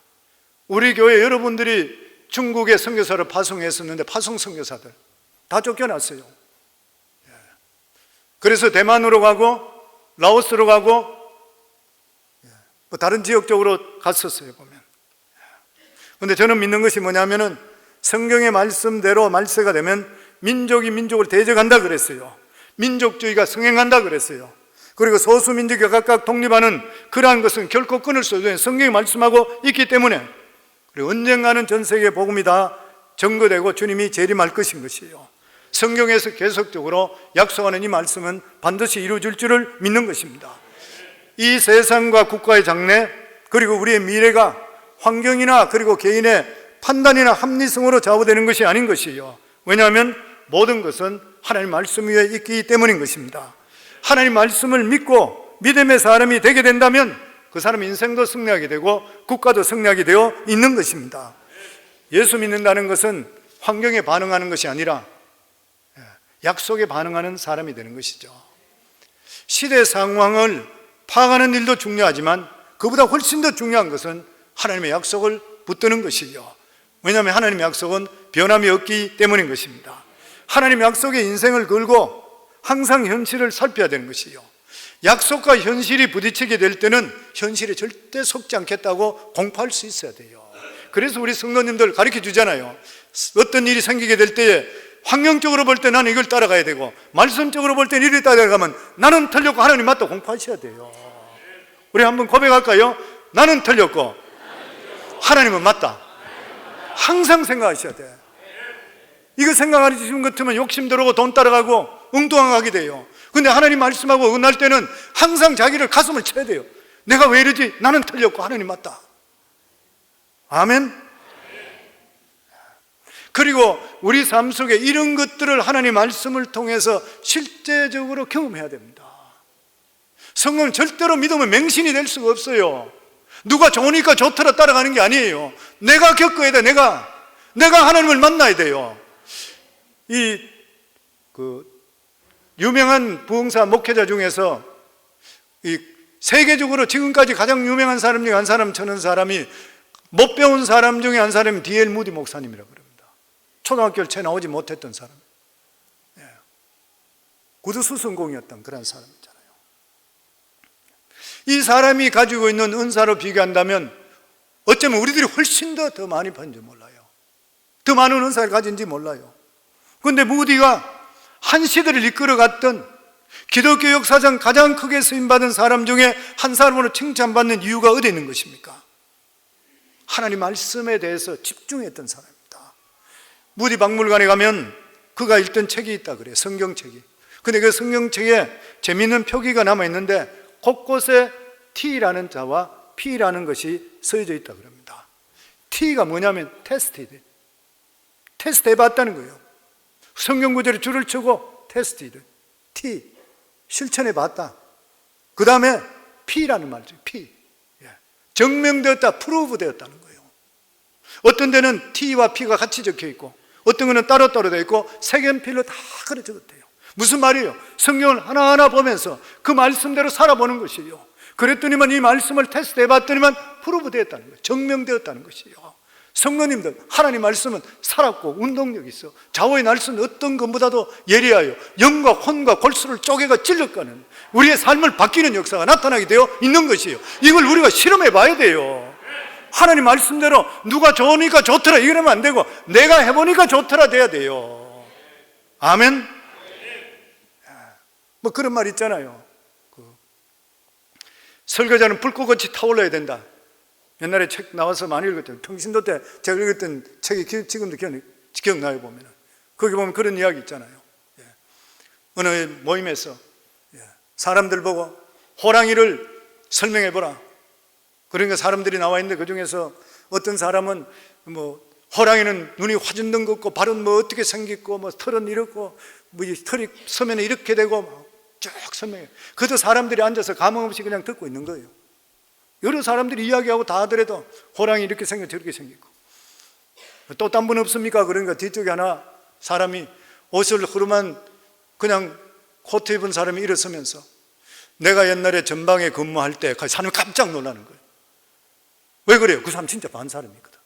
우리 교회 여러분들이 중국에 선교사를 파송했었는데 파송 선교사들 다 쫓겨났어요. 그래서 대만으로 가고 라오스로 가고 뭐 다른 지역 쪽으로 갔었어요 보면. 그런데 저는 믿는 것이 뭐냐면은 성경의 말씀대로 말세가 되면 민족이 민족을 대적한다 그랬어요. 민족주의가 성행한다 그랬어요. 그리고 소수민족이 각각 독립하는 그러한 것은 결코 끊을 수 없어요. 성경이 말씀하고 있기 때문에. 그리고 언젠가는 전 세계 복음이 다 전거되고 주님이 재림할 것인 것이에요. 성경에서 계속적으로 약속하는 이 말씀은 반드시 이루어질 줄을 믿는 것입니다. 이 세상과 국가의 장래 그리고 우리의 미래가 환경이나 그리고 개인의 판단이나 합리성으로 좌우되는 것이 아닌 것이에요. 왜냐하면 모든 것은 하나님 말씀 위에 있기 때문인 것입니다. 하나님 말씀을 믿고 믿음의 사람이 되게 된다면 그 사람의 인생도 승리하게 되고 국가도 승리하게 되어 있는 것입니다. 예수 믿는다는 것은 환경에 반응하는 것이 아니라 약속에 반응하는 사람이 되는 것이죠. 시대 상황을 파악하는 일도 중요하지만 그보다 훨씬 더 중요한 것은 하나님의 약속을 붙드는 것이죠. 왜냐하면 하나님의 약속은 변함이 없기 때문인 것입니다. 하나님의 약속에 인생을 걸고 항상 현실을 살펴야 되는 것이요. 약속과 현실이 부딪히게 될 때는 현실에 절대 속지 않겠다고 공포할 수 있어야 돼요. 그래서 우리 성도님들 가르쳐 주잖아요. 어떤 일이 생기게 될 때에 환경적으로 볼 때 나는 이걸 따라가야 되고 말씀적으로 볼 때 이를 따라가면 나는 틀렸고 하나님 맞다 공포하셔야 돼요. 우리 한번 고백할까요? 나는 틀렸고 하나님은 맞다. 항상 생각하셔야 돼. 이거 생각하시는 것 같으면 욕심 들어오고 돈 따라가고 엉뚱하게 돼요. 근데 하나님 말씀하고 어긋날 때는 항상 자기를 가슴을 쳐야 돼요. 내가 왜 이러지? 나는 틀렸고 하나님 맞다. 아멘. 그리고 우리 삶 속에 이런 것들을 하나님 말씀을 통해서 실제적으로 경험해야 됩니다. 성경은 절대로 믿으면 맹신이 될 수가 없어요. 누가 좋으니까 좋더라 따라가는 게 아니에요. 내가 겪어야 돼. 내가 하나님을 만나야 돼요. 유명한 부흥사 목회자 중에서 세계적으로 지금까지 가장 유명한 사람 중에 한 사람 쳐는 사람이 못 배운 사람 중에 한 사람이 D.L. 무디 목사님이라고 그럽니다. 초등학교를 채 나오지 못했던 사람, 구두수성공이었던 그런 사람이잖아요. 이 사람이 가지고 있는 은사로 비교한다면 어쩌면 우리들이 훨씬 더 많이 받는지 몰라요. 더 많은 은사를 가진지 몰라요. 그런데 무디가 한 시대를 이끌어갔던 기독교 역사상 가장 크게 쓰임받은 사람 중에 한 사람으로 칭찬받는 이유가 어디에 있는 것입니까? 하나님 말씀에 대해서 집중했던 사람입니다. 무디 박물관에 가면 그가 읽던 책이 있다 그래요. 성경책이. 근데 그 성경책에 재미있는 표기가 남아있는데 곳곳에 T라는 자와 P라는 것이 써져 있다 그럽니다. T가 뭐냐면 테스티드. 테스트 해봤다는 거예요. 성경 구절에 줄을 치고 테스티드. T. 실천해봤다. 그 다음에 P라는 말이죠. P. 증명되었다. 프루브 되었다는 거예요. 어떤 데는 T와 P가 같이 적혀 있고 어떤 거는 따로따로 되어 있고 색연필로 다 그려 적었대요. 무슨 말이에요? 성경을 하나하나 보면서 그 말씀대로 살아보는 것이에요. 그랬더니만 이 말씀을 테스트해 봤더니만 프루브 되었다는 거예요. 증명되었다는 것이에요. 성도님들, 하나님 말씀은 살았고 운동력이 있어. 좌우의 날씨는 어떤 것보다도 예리하여 영과 혼과 골수를 쪼개가 찔러가는 우리의 삶을 바뀌는 역사가 나타나게 되어 있는 것이에요. 이걸 우리가 실험해 봐야 돼요. 하나님 말씀대로 누가 좋으니까 좋더라 이러면 안 되고 내가 해보니까 좋더라 돼야 돼요. 아멘. 뭐 그런 말 있잖아요. 설교자는 불꽃같이 타올라야 된다. 옛날에 책 나와서 많이 읽었죠. 평신도 때 제가 읽었던 책이 지금도 기억나요. 보면 거기 보면 그런 이야기 있잖아요. 어느 모임에서 사람들 보고 호랑이를 설명해 보라. 그러니까 사람들이 나와 있는데 그 중에서 어떤 사람은 뭐 호랑이는 눈이 화준등 같고 발은 뭐 어떻게 생겼고 뭐 털은 이렇고 뭐 털이 서면에 이렇게 되고 쭉 설명해. 그것도 사람들이 앉아서 감흥 없이 그냥 듣고 있는 거예요. 여러 사람들이 이야기하고 다 하더라도 호랑이 이렇게 생겼고 저렇게 생겼고 또 딴 분 없습니까? 그러니까 뒤쪽에 하나 사람이 옷을 흐름한 그냥 코트 입은 사람이 일어서면서 내가 옛날에 전방에 근무할 때 사람이 깜짝 놀라는 거예요. 왜 그래요? 그 사람 진짜 반 사람이거든.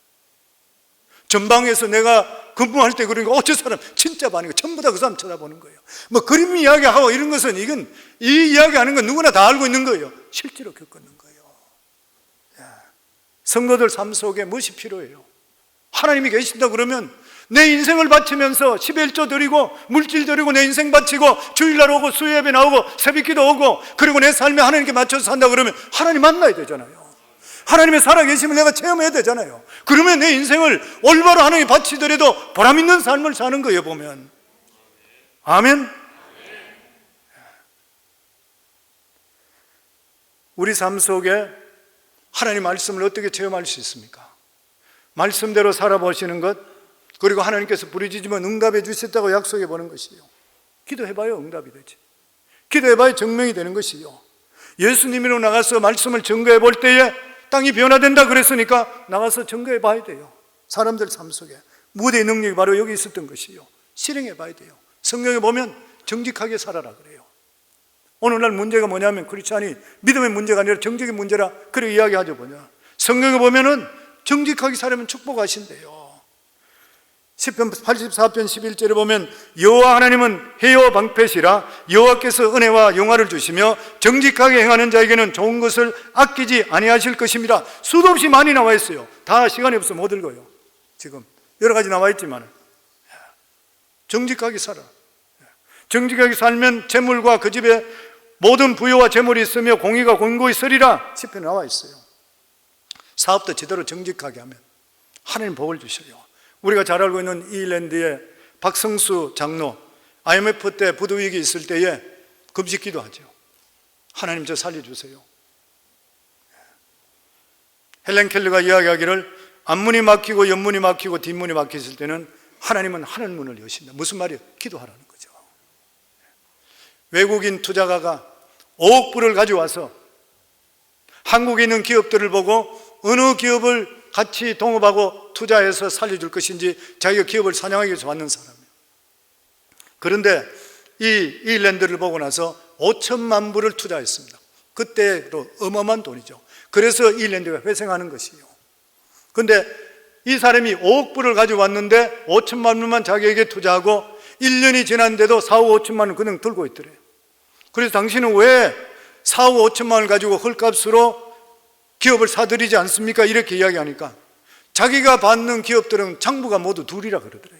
전방에서 내가 근무할 때 그러니까 저 사람 진짜 반이고 전부 다 그 사람 쳐다보는 거예요. 뭐 그림 이야기하고 이런 것은 이건 이 이야기하는 건 누구나 다 알고 있는 거예요. 실제로 겪었는 거예요. 성도들 삶 속에 무엇이 필요해요? 하나님이 계신다 그러면 내 인생을 바치면서 11조 드리고 물질 드리고 내 인생 바치고 주일날 오고 수요예배 나오고 새벽기도 오고 그리고 내 삶에 하나님께 맞춰서 산다 그러면 하나님 만나야 되잖아요. 하나님의 살아계심을 내가 체험해야 되잖아요. 그러면 내 인생을 올바로 하나님이 바치더라도 보람있는 삶을 사는 거예요, 보면. 아멘. 우리 삶 속에 하나님 말씀을 어떻게 체험할 수 있습니까? 말씀대로 살아보시는 것, 그리고 하나님께서 부르짖으면 응답해 주셨다고 약속해 보는 것이요. 기도해봐요, 응답이 되지. 기도해봐야 증명이 되는 것이요. 예수님으로 나가서 말씀을 증거해 볼 때에 땅이 변화된다 그랬으니까 나가서 증거해 봐야 돼요. 사람들 삶 속에 무대의 능력이 바로 여기 있었던 것이요. 실행해 봐야 돼요. 성경에 보면 정직하게 살아라 그래요. 오늘날 문제가 뭐냐면 크리스찬이 믿음의 문제가 아니라 정직의 문제라 그렇게 이야기하죠. 뭐냐, 성경에 보면은 정직하게 살면 축복하신대요. 시편 84편 11절에 보면 여호와 하나님은 해요 방패시라 여호와께서 은혜와 영화를 주시며 정직하게 행하는 자에게는 좋은 것을 아끼지 아니하실 것입니다. 수도 없이 많이 나와 있어요. 다 시간이 없어 못 읽어요. 지금 여러 가지 나와 있지만 정직하게 살아. 정직하게 살면 재물과 그 집에 모든 부여와 재물이 있으며 공의가 공고히 서리라 시편에 나와 있어요. 사업도 제대로 정직하게 하면 하나님 복을 주셔요. 우리가 잘 알고 있는 이일랜드의 박성수 장로, IMF 때 부도위기 있을 때에 금식기도 하죠. 하나님 저 살려주세요. 헬렌 켈러가 이야기하기를 앞문이 막히고 옆문이 막히고 뒷문이 막혔을 때는 하나님은 하늘 문을 여신다. 무슨 말이에요? 기도하라는 거죠. 외국인 투자가가 5억 불을 가져와서 한국에 있는 기업들을 보고 어느 기업을 같이 동업하고 투자해서 살려줄 것인지 자기가 기업을 사냥하기 위해서 왔는 사람이에요. 그런데 이 이일랜드를 보고 나서 5천만 불을 투자했습니다. 그때로 어마어마한 돈이죠. 그래서 이일랜드가 회생하는 것이에요. 그런데 이 사람이 5억 불을 가져왔는데 5천만 불만 자기에게 투자하고 1년이 지났는데도 4억 5천만 원 그냥 들고 있더래요. 그래서 당신은 왜 4억 5천만 원을 가지고 헐값으로 기업을 사들이지 않습니까? 이렇게 이야기하니까 자기가 받는 기업들은 장부가 모두 둘이라 그러더래요.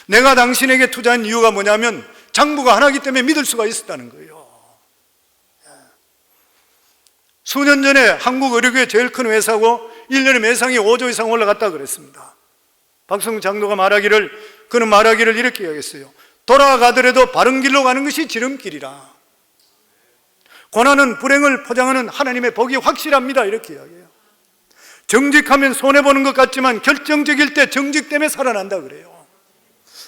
내가 당신에게 투자한 이유가 뭐냐면 장부가 하나이기 때문에 믿을 수가 있었다는 거예요. 수년 전에 한국 의료계의 제일 큰 회사고 1년에 매상이 5조 이상 올라갔다 그랬습니다. 박성수 장로가 그는 말하기를 이렇게 이야기했어요. 돌아가더라도 바른 길로 가는 것이 지름길이라. 고난은 불행을 포장하는 하나님의 복이 확실합니다. 이렇게 이야기해요. 정직하면 손해보는 것 같지만 결정적일 때 정직 때문에 살아난다 그래요.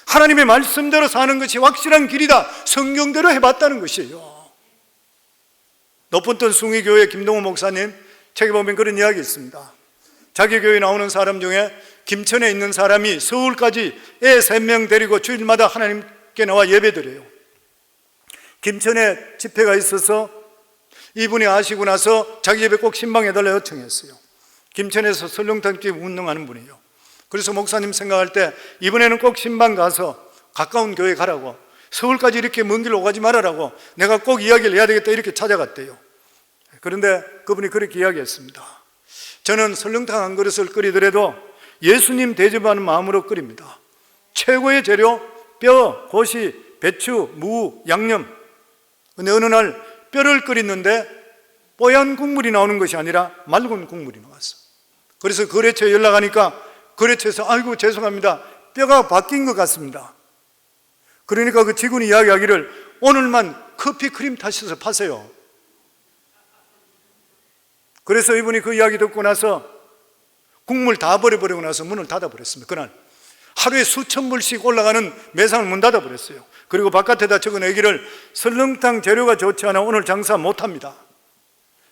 하나님의 말씀대로 사는 것이 확실한 길이다. 성경대로 해봤다는 것이에요. 높은ton 숭의교회 김동호 목사님 책에 보면 그런 이야기 있습니다. 자기 교회 나오는 사람 중에 김천에 있는 사람이 서울까지 애 3명 데리고 주일마다 하나님께 나와 예배드려요. 김천에 집회가 있어서 이분이 아시고 나서 자기 집에 꼭 신방해달라 요청했어요. 김천에서 설렁탕집 운영하는 분이에요. 그래서 목사님 생각할 때 이번에는 꼭 신방 가서 가까운 교회 가라고, 서울까지 이렇게 먼 길 오가지 말아라고 내가 꼭 이야기를 해야 되겠다 이렇게 찾아갔대요. 그런데 그분이 그렇게 이야기했습니다. 저는 설렁탕 한 그릇을 끓이더라도 예수님 대접하는 마음으로 끓입니다. 최고의 재료 뼈, 고시, 배추, 무, 양념. 근데 어느 날 뼈를 끓였는데 뽀얀 국물이 나오는 것이 아니라 맑은 국물이 나왔어. 그래서 거래처에 연락하니까 거래처에서 아이고 죄송합니다, 뼈가 바뀐 것 같습니다. 그러니까 그 직원이 이야기하기를 오늘만 커피 크림 타셔서 파세요. 그래서 이분이 그 이야기 듣고 나서 국물 다 버려버리고 나서 문을 닫아버렸습니다. 그날 하루에 수천 불씩 올라가는 매상을 문 닫아버렸어요. 그리고 바깥에다 적어내기를 설렁탕 재료가 좋지 않아 오늘 장사 못합니다.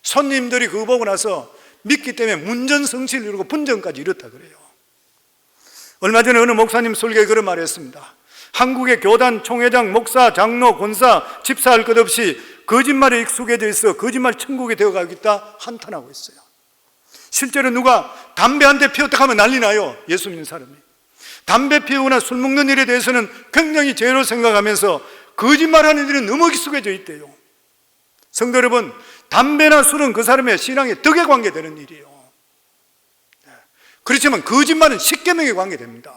손님들이 그거 보고 나서 믿기 때문에 문전성시를 이루고 분전까지 이뤘다 그래요. 얼마 전에 어느 목사님 설교에 그런 말을 했습니다. 한국의 교단, 총회장, 목사, 장로, 권사, 집사 할 것 없이 거짓말에 익숙해져 있어 거짓말 천국이 되어가겠다 한탄하고 있어요. 실제로 누가 담배 한 대 피웠다 하면 난리 나요. 예수 믿는 사람이. 담배 피우거나 술 먹는 일에 대해서는 굉장히 죄로 생각하면서 거짓말하는 일은 너무 익숙해져 있대요. 성도 여러분, 담배나 술은 그 사람의 신앙에 덕에 관계되는 일이에요. 그렇지만 거짓말은 십계명에 관계됩니다.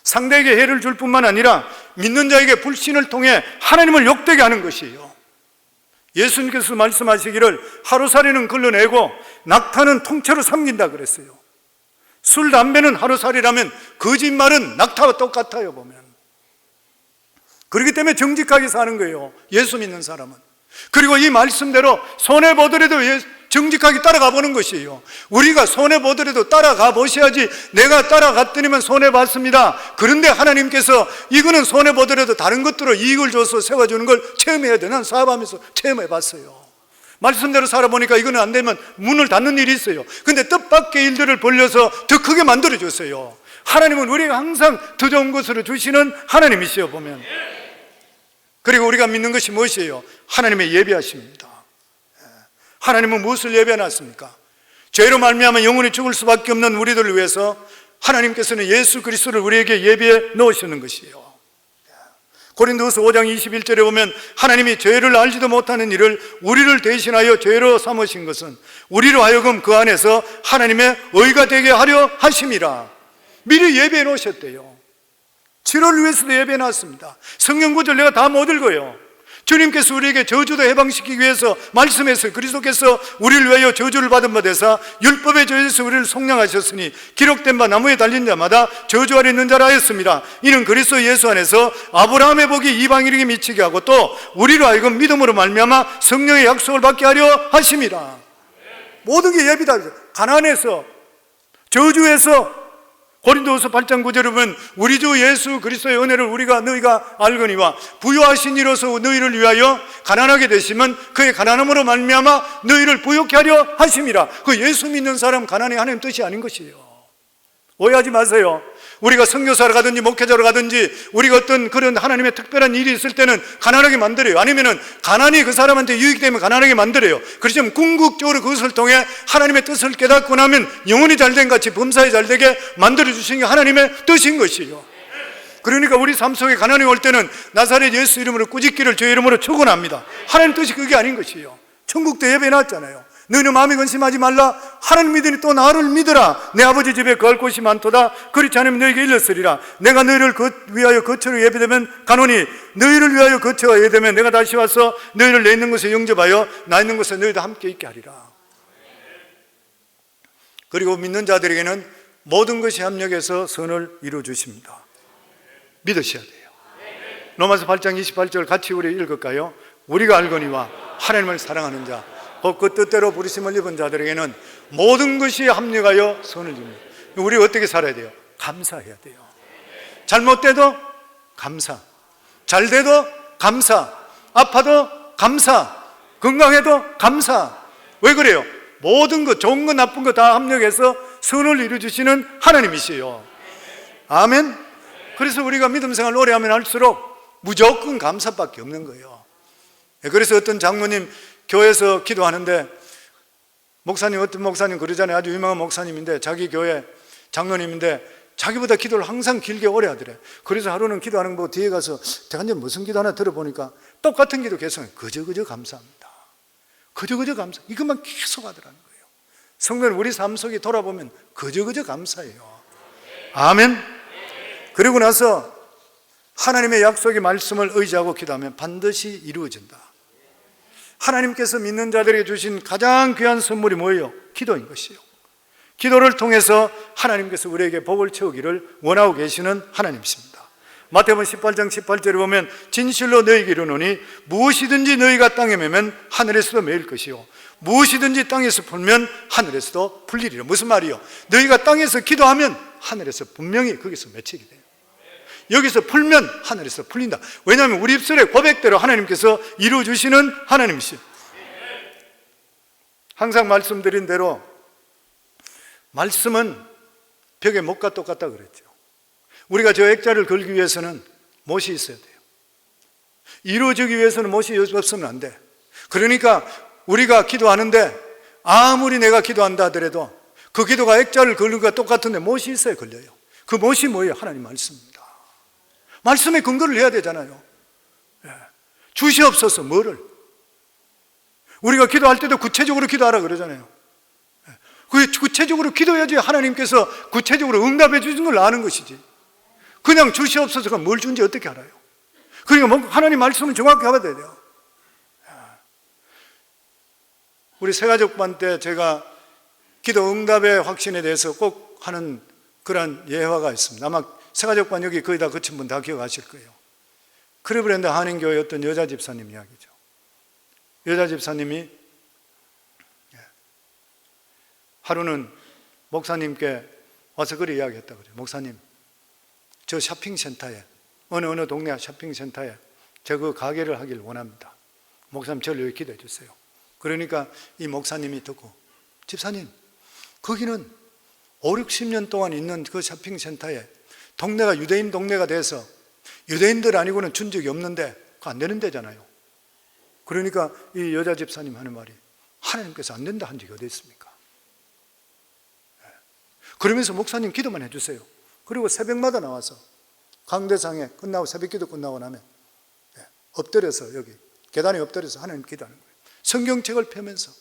상대에게 해를 줄 뿐만 아니라 믿는 자에게 불신을 통해 하나님을 욕되게 하는 것이에요. 예수님께서 말씀하시기를 하루살이는 걸러내고 낙타는 통째로 삼긴다 그랬어요. 술, 담배는 하루살이라면 거짓말은 낙타와 똑같아요, 보면. 그렇기 때문에 정직하게 사는 거예요, 예수 믿는 사람은. 그리고 이 말씀대로 손해보더라도 정직하게 따라가 보는 것이에요. 우리가 손해보더라도 따라가 보셔야지. 내가 따라갔더니만 손해봤습니다. 그런데 하나님께서 이거는 손해보더라도 다른 것들로 이익을 줘서 세워주는 걸 체험해야 돼. 난 사업하면서 체험해봤어요. 말씀대로 살아보니까 이거는 안 되면 문을 닫는 일이 있어요. 근데 뜻밖의 일들을 벌려서 더 크게 만들어줬어요. 하나님은 우리가 항상 더 좋은 것으로 주시는 하나님이시여, 보면. 그리고 우리가 믿는 것이 무엇이에요? 하나님의 예비하심입니다. 하나님은 무엇을 예배해놨습니까? 죄로 말미암아 영원히 죽을 수밖에 없는 우리들을 위해서 하나님께서는 예수 그리스도를 우리에게 예비해 놓으시는 것이에요. 고린도후서 5장 21절에 보면 하나님이 죄를 알지도 못하는 일을 우리를 대신하여 죄로 삼으신 것은 우리로 하여금 그 안에서 하나님의 의가 되게 하려 하심이라. 미리 예배해 놓으셨대요. 7월을 위해서도 예배해 놨습니다. 성경 구절 내가 다 못 읽어요. 주님께서 우리에게 저주도 해방시키기 위해서 말씀했어요. 그리스도께서 우리를 위하여 저주를 받은 바 되사 율법의 저주에서 우리를 속량하셨으니 기록된 바 나무에 달린 자마다 저주 아래 있는 자라 하였습니다. 이는 그리스도 예수 안에서 아브라함의 복이 이방인에게 미치게 하고 또 우리로 하여금 믿음으로 말미암아 성령의 약속을 받게 하려 하심이라. 모든 게 예비다. 가난해서, 저주에서, 고린도후서 8장 9절에 보면 우리 주 예수 그리스도의 은혜를 너희가 알거니와 부유하신 이로서 너희를 위하여 가난하게 되시면 그의 가난함으로 말미암아 너희를 부유케 하려 하심이라. 그 예수 믿는 사람 가난이 하나님 뜻이 아닌 것이에요. 오해하지 마세요. 우리가 선교사로 가든지 목회자로 가든지 우리가 어떤 그런 하나님의 특별한 일이 있을 때는 가난하게 만들어요. 아니면은 가난이 그 사람한테 유익이 되면 가난하게 만들어요. 그렇지만 궁극적으로 그것을 통해 하나님의 뜻을 깨닫고 나면 영혼이 잘된 같이 범사에 잘되게 만들어주신 게 하나님의 뜻인 것이에요. 그러니까 우리 삶 속에 가난이 올 때는 나사렛 예수 이름으로 꾸짖기를 주 이름으로 축원합니다. 하나님 뜻이 그게 아닌 것이에요. 천국도 예배해놨잖아요. 너희는 마음에 근심하지 말라. 하나님 믿으니 또 나를 믿으라. 내 아버지 집에 거할 곳이 많도다. 그렇지 않으면 너희에게 일렀으리라. 내가 너희를 위하여 거처로 예배되면 가노니 너희를 위하여 거처가 예배되면 내가 다시 와서 너희를 내 있는 곳에 영접하여 나 있는 곳에 너희도 함께 있게 하리라. 그리고 믿는 자들에게는 모든 것이 합력해서 선을 이루어 주십니다. 믿으셔야 돼요. 로마서 8장 28절 같이 우리 읽을까요? 우리가 알거니와 하나님을 사랑하는 자 그 뜻대로 부르심을 입은 자들에게는 모든 것이 합력하여 선을 이룹니다. 우리 어떻게 살아야 돼요? 감사해야 돼요. 잘못돼도 감사, 잘 돼도 감사, 아파도 감사, 건강해도 감사. 왜 그래요? 모든 것, 좋은 거 나쁜 거 다 합력해서 선을 이루어주시는 하나님이시에요. 아멘. 그래서 우리가 믿음 생활 오래 하면 할수록 무조건 감사밖에 없는 거예요. 그래서 어떤 장로님 교회에서 기도하는데 어떤 목사님 그러잖아요. 아주 유명한 목사님인데 자기 교회 장로님인데 자기보다 기도를 항상 길게 오래 하더래. 그래서 하루는 기도하는 거 뒤에 가서 대관절 무슨 기도 하나 들어보니까 똑같은 기도 계속 그저 감사합니다. 그저 감사. 이것만 계속 하더라는 거예요. 성도는 우리 삶 속에 돌아보면 그저 감사해요. 아멘. 그리고 나서 하나님의 약속의 말씀을 의지하고 기도하면 반드시 이루어진다. 하나님께서 믿는 자들에게 주신 가장 귀한 선물이 뭐예요? 기도인 것이요. 기도를 통해서 하나님께서 우리에게 복을 채우기를 원하고 계시는 하나님이십니다. 마태복음 18장 18절에 보면 진실로 너희에게 이르노니 무엇이든지 너희가 땅에 매면 하늘에서도 매일 것이요 무엇이든지 땅에서 풀면 하늘에서도 풀리리라. 무슨 말이요? 너희가 땅에서 기도하면 하늘에서 분명히 거기서 맺히게 돼요. 여기서 풀면 하늘에서 풀린다. 왜냐하면 우리 입술의 고백대로 하나님께서 이루어주시는 하나님이시죠. 항상 말씀드린 대로 말씀은 벽에 못과 똑같다 그랬죠. 우리가 저 액자를 걸기 위해서는 못이 있어야 돼요. 이루어지기 위해서는 못이 없으면 안 돼. 그러니까 우리가 기도하는데 아무리 내가 기도한다 하더라도 그 기도가 액자를 걸는 것과 똑같은데 못이 있어야 걸려요. 그 못이 뭐예요? 하나님 말씀입니다. 말씀에 근거를 해야 되잖아요. 주시옵소서 뭐를? 우리가 기도할 때도 구체적으로 기도하라 그러잖아요. 구체적으로 기도해야지 하나님께서 구체적으로 응답해 주신 걸 아는 것이지. 그냥 주시옵소서가 뭘 준지 어떻게 알아요? 그러니까 하나님 말씀을 정확히 알아야 돼요. 우리 새가족반 때 제가 기도 응답의 확신에 대해서 꼭 하는 그런 예화가 있습니다. 아마 새가족반 여기 거의 다 거친 분 다 기억하실 거예요. 크리브랜드 한인교회 어떤 여자 집사님 이야기죠. 여자 집사님이 하루는 목사님께 와서 그렇게 이야기했다 그래요. 목사님, 저 쇼핑센터에 어느 동네 쇼핑센터에 저 그 가게를 하길 원합니다. 목사님 저를 위해 기도해 주세요. 그러니까 이 목사님이 듣고, 집사님, 거기는 5, 60년 동안 있는 그 쇼핑센터에 동네가 유대인 동네가 돼서 유대인들 아니고는 준 적이 없는데 그거 안 되는 데잖아요. 그러니까 이 여자 집사님 하는 말이, 하나님께서 안 된다 한 적이 어디 있습니까? 그러면서 목사님 기도만 해주세요. 그리고 새벽마다 나와서 강대상에 끝나고 새벽기도 끝나고 나면 엎드려서 여기 계단에 엎드려서 하나님 기도하는 거예요. 성경책을 펴면서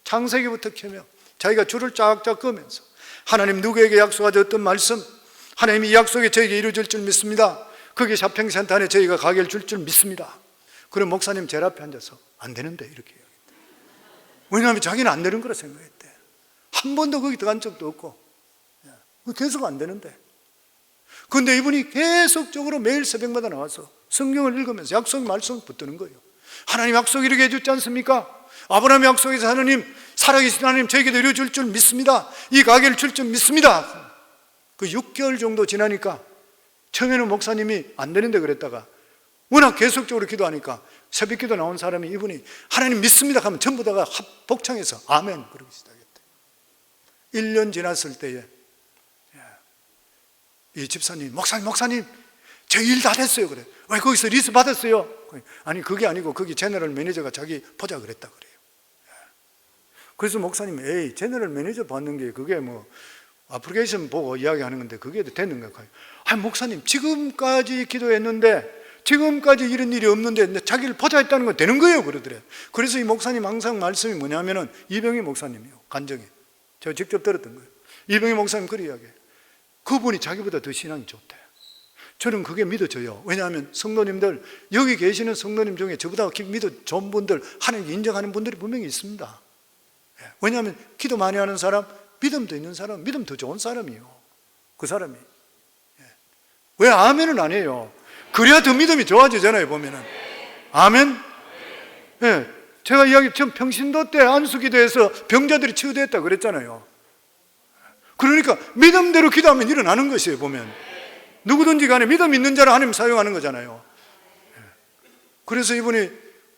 창세기부터 펴며 자기가 줄을 쫙쫙 그으면서 하나님 누구에게 약속하셨던 말씀, 하나님이 이 약속이 저에게 이루어질 줄 믿습니다. 거기 쇼핑센터 안에 저희가 가게를 줄 줄 믿습니다. 그럼 목사님 제일 앞에 앉아서 안 되는데 이렇게 이야기했대. 왜냐하면 자기는 안 되는 거라 생각했대. 한 번도 거기 들어간 적도 없고 계속 안 되는데. 그런데 이분이 계속적으로 매일 새벽마다 나와서 성경을 읽으면서 약속 말씀을 붙드는 거예요. 하나님 약속 이루게 해줬지 않습니까? 아브라함의 약속에서 하나님, 살아계신 하나님 저에게도 이루어질 줄 믿습니다. 이 가게를 줄 줄 믿습니다. 그 6개월 정도 지나니까 처음에는 목사님이 안 되는데 그랬다가 워낙 계속적으로 기도하니까 새벽 기도 나온 사람이 이분이 하나님 믿습니다 하면 전부 다가 복창해서 아멘 그러기 시작했대. 1년 지났을 때에 이 집사님, 목사님 제 일 다 됐어요. 그래. 왜 거기서 리스 받았어요? 아니 그게 아니고 거기 제너럴 매니저가 자기 보자 그랬다 그래요. 그래서 목사님, 에이 제너럴 매니저 받는 게 그게 뭐 애플리케이션 보고 이야기하는 건데 그게 되는가? 아니 목사님 지금까지 기도했는데 지금까지 이런 일이 없는데 자기를 보자 했다는 건 되는 거예요 그러더래. 그래서 이 목사님 항상 말씀이 뭐냐면은 이병희 목사님이요, 간정에 제가 직접 들었던 거예요. 이병희 목사님 그런 이야기해요. 그분이 자기보다 더 신앙이 좋대. 저는 그게 믿어져요. 왜냐하면 성도님들, 여기 계시는 성도님 중에 저보다 믿어 좋은 분들, 하나님 인정하는 분들이 분명히 있습니다. 왜냐하면 기도 많이 하는 사람, 믿음도 있는 사람, 믿음 더 좋은 사람이요. 그 사람이. 왜 아멘은 안 해요? 그래야 더 믿음이 좋아지잖아요, 보면은. 아멘? 예. 제가 지금 평신도 때 안수기도에서 병자들이 치유됐다 그랬잖아요. 그러니까 믿음대로 기도하면 일어나는 것이에요, 보면. 누구든지 간에 믿음 있는 자를 하나님 사용하는 거잖아요. 그래서 이분이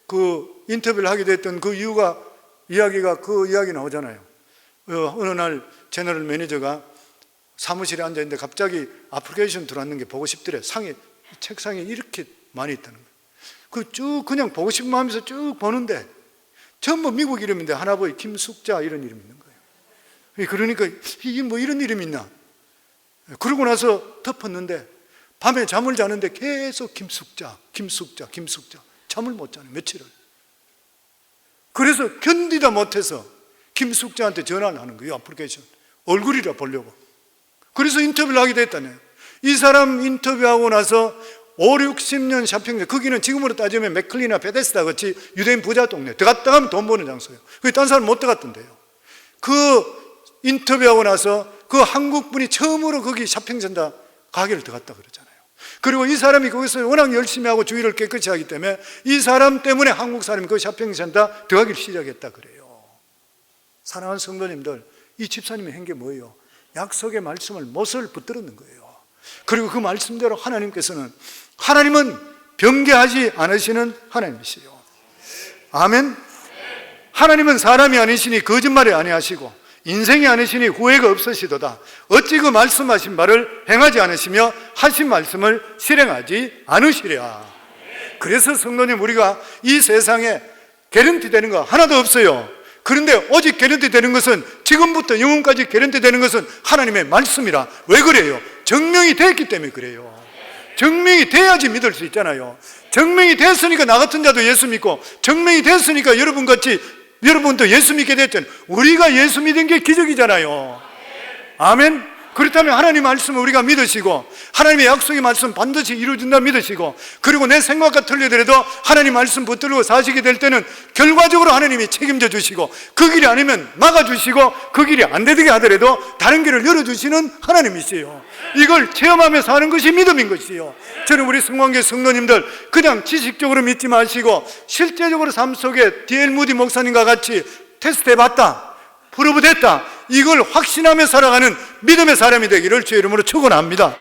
그 인터뷰를 하게 됐던 그 이유가, 그 이야기 나오잖아요. 어느 날 제너럴 매니저가 사무실에 앉아있는데 갑자기 애플리케이션 들어왔는 게 보고 싶더래. 책상에 이렇게 많이 있다는 거예요. 그냥 보고 싶은 마음에서 쭉 보는데 전부 미국 이름인데 하나보이 김숙자 이런 이름이 있는 거예요. 그러니까 이게 뭐 이런 이름이 있나? 그러고 나서 덮었는데 밤에 잠을 자는데 계속 김숙자 잠을 못 자네, 며칠을. 그래서 견디다 못해서 김숙자한테 전화를 하는 거예요, 애플리케이션. 얼굴이라 보려고. 그래서 인터뷰를 하게 됐다네요. 이 사람 인터뷰하고 나서 5, 60년 쇼핑센터, 거기는 지금으로 따지면 맥클리나 베데스다 같이 유대인 부자 동네. 들어갔다 가면 돈 버는 장소예요. 거기 딴 사람 못 들어갔던데요. 그 인터뷰하고 나서 그 한국분이 처음으로 거기 쇼핑센터 가게를 들어갔다 그러잖아요. 그리고 이 사람이 거기서 워낙 열심히 하고 주의를 깨끗이 하기 때문에 이 사람 때문에 한국 사람이 그 쇼핑센터 들어가기를 시작했다 그래요. 사랑하는 성도님들, 이 집사님이 한 게 뭐예요? 약속의 말씀을 못을 붙들었는 거예요. 그리고 그 말씀대로 하나님은 변개하지 않으시는 하나님이시요. 아멘. 하나님은 사람이 아니시니 거짓말이 아니하시고 인생이 아니시니 후회가 없으시도다. 어찌 그 말씀하신 바를 행하지 않으시며 하신 말씀을 실행하지 않으시랴. 그래서 성도님, 우리가 이 세상에 개런티 되는 거 하나도 없어요. 그런데 오직 개런티 되는 것은, 지금부터 영원까지 개런티 되는 것은 하나님의 말씀이라. 왜 그래요? 증명이 됐기 때문에 그래요. 증명이 돼야지 믿을 수 있잖아요. 증명이 됐으니까 나 같은 자도 예수 믿고, 증명이 됐으니까 여러분도 예수 믿게 됐잖아요. 우리가 예수 믿은 게 기적이잖아요. 아멘. 그렇다면 하나님 말씀을 우리가 믿으시고, 하나님의 약속의 말씀 반드시 이루어진다 믿으시고, 그리고 내 생각과 틀리더라도 하나님 말씀 붙들고 사시게 될 때는 결과적으로 하나님이 책임져 주시고, 그 길이 아니면 막아주시고, 그 길이 안 되게 하더라도 다른 길을 열어주시는 하나님이시요. 이걸 체험하면서 하는 것이 믿음인 것이요. 저는 우리 성관계 성도님들 그냥 지식적으로 믿지 마시고 실제적으로 삶 속에 D.L. 무디 목사님과 같이 테스트해봤다, 프로브 됐다, 이걸 확신하며 살아가는 믿음의 사람이 되기를 주의 이름으로 축원합니다.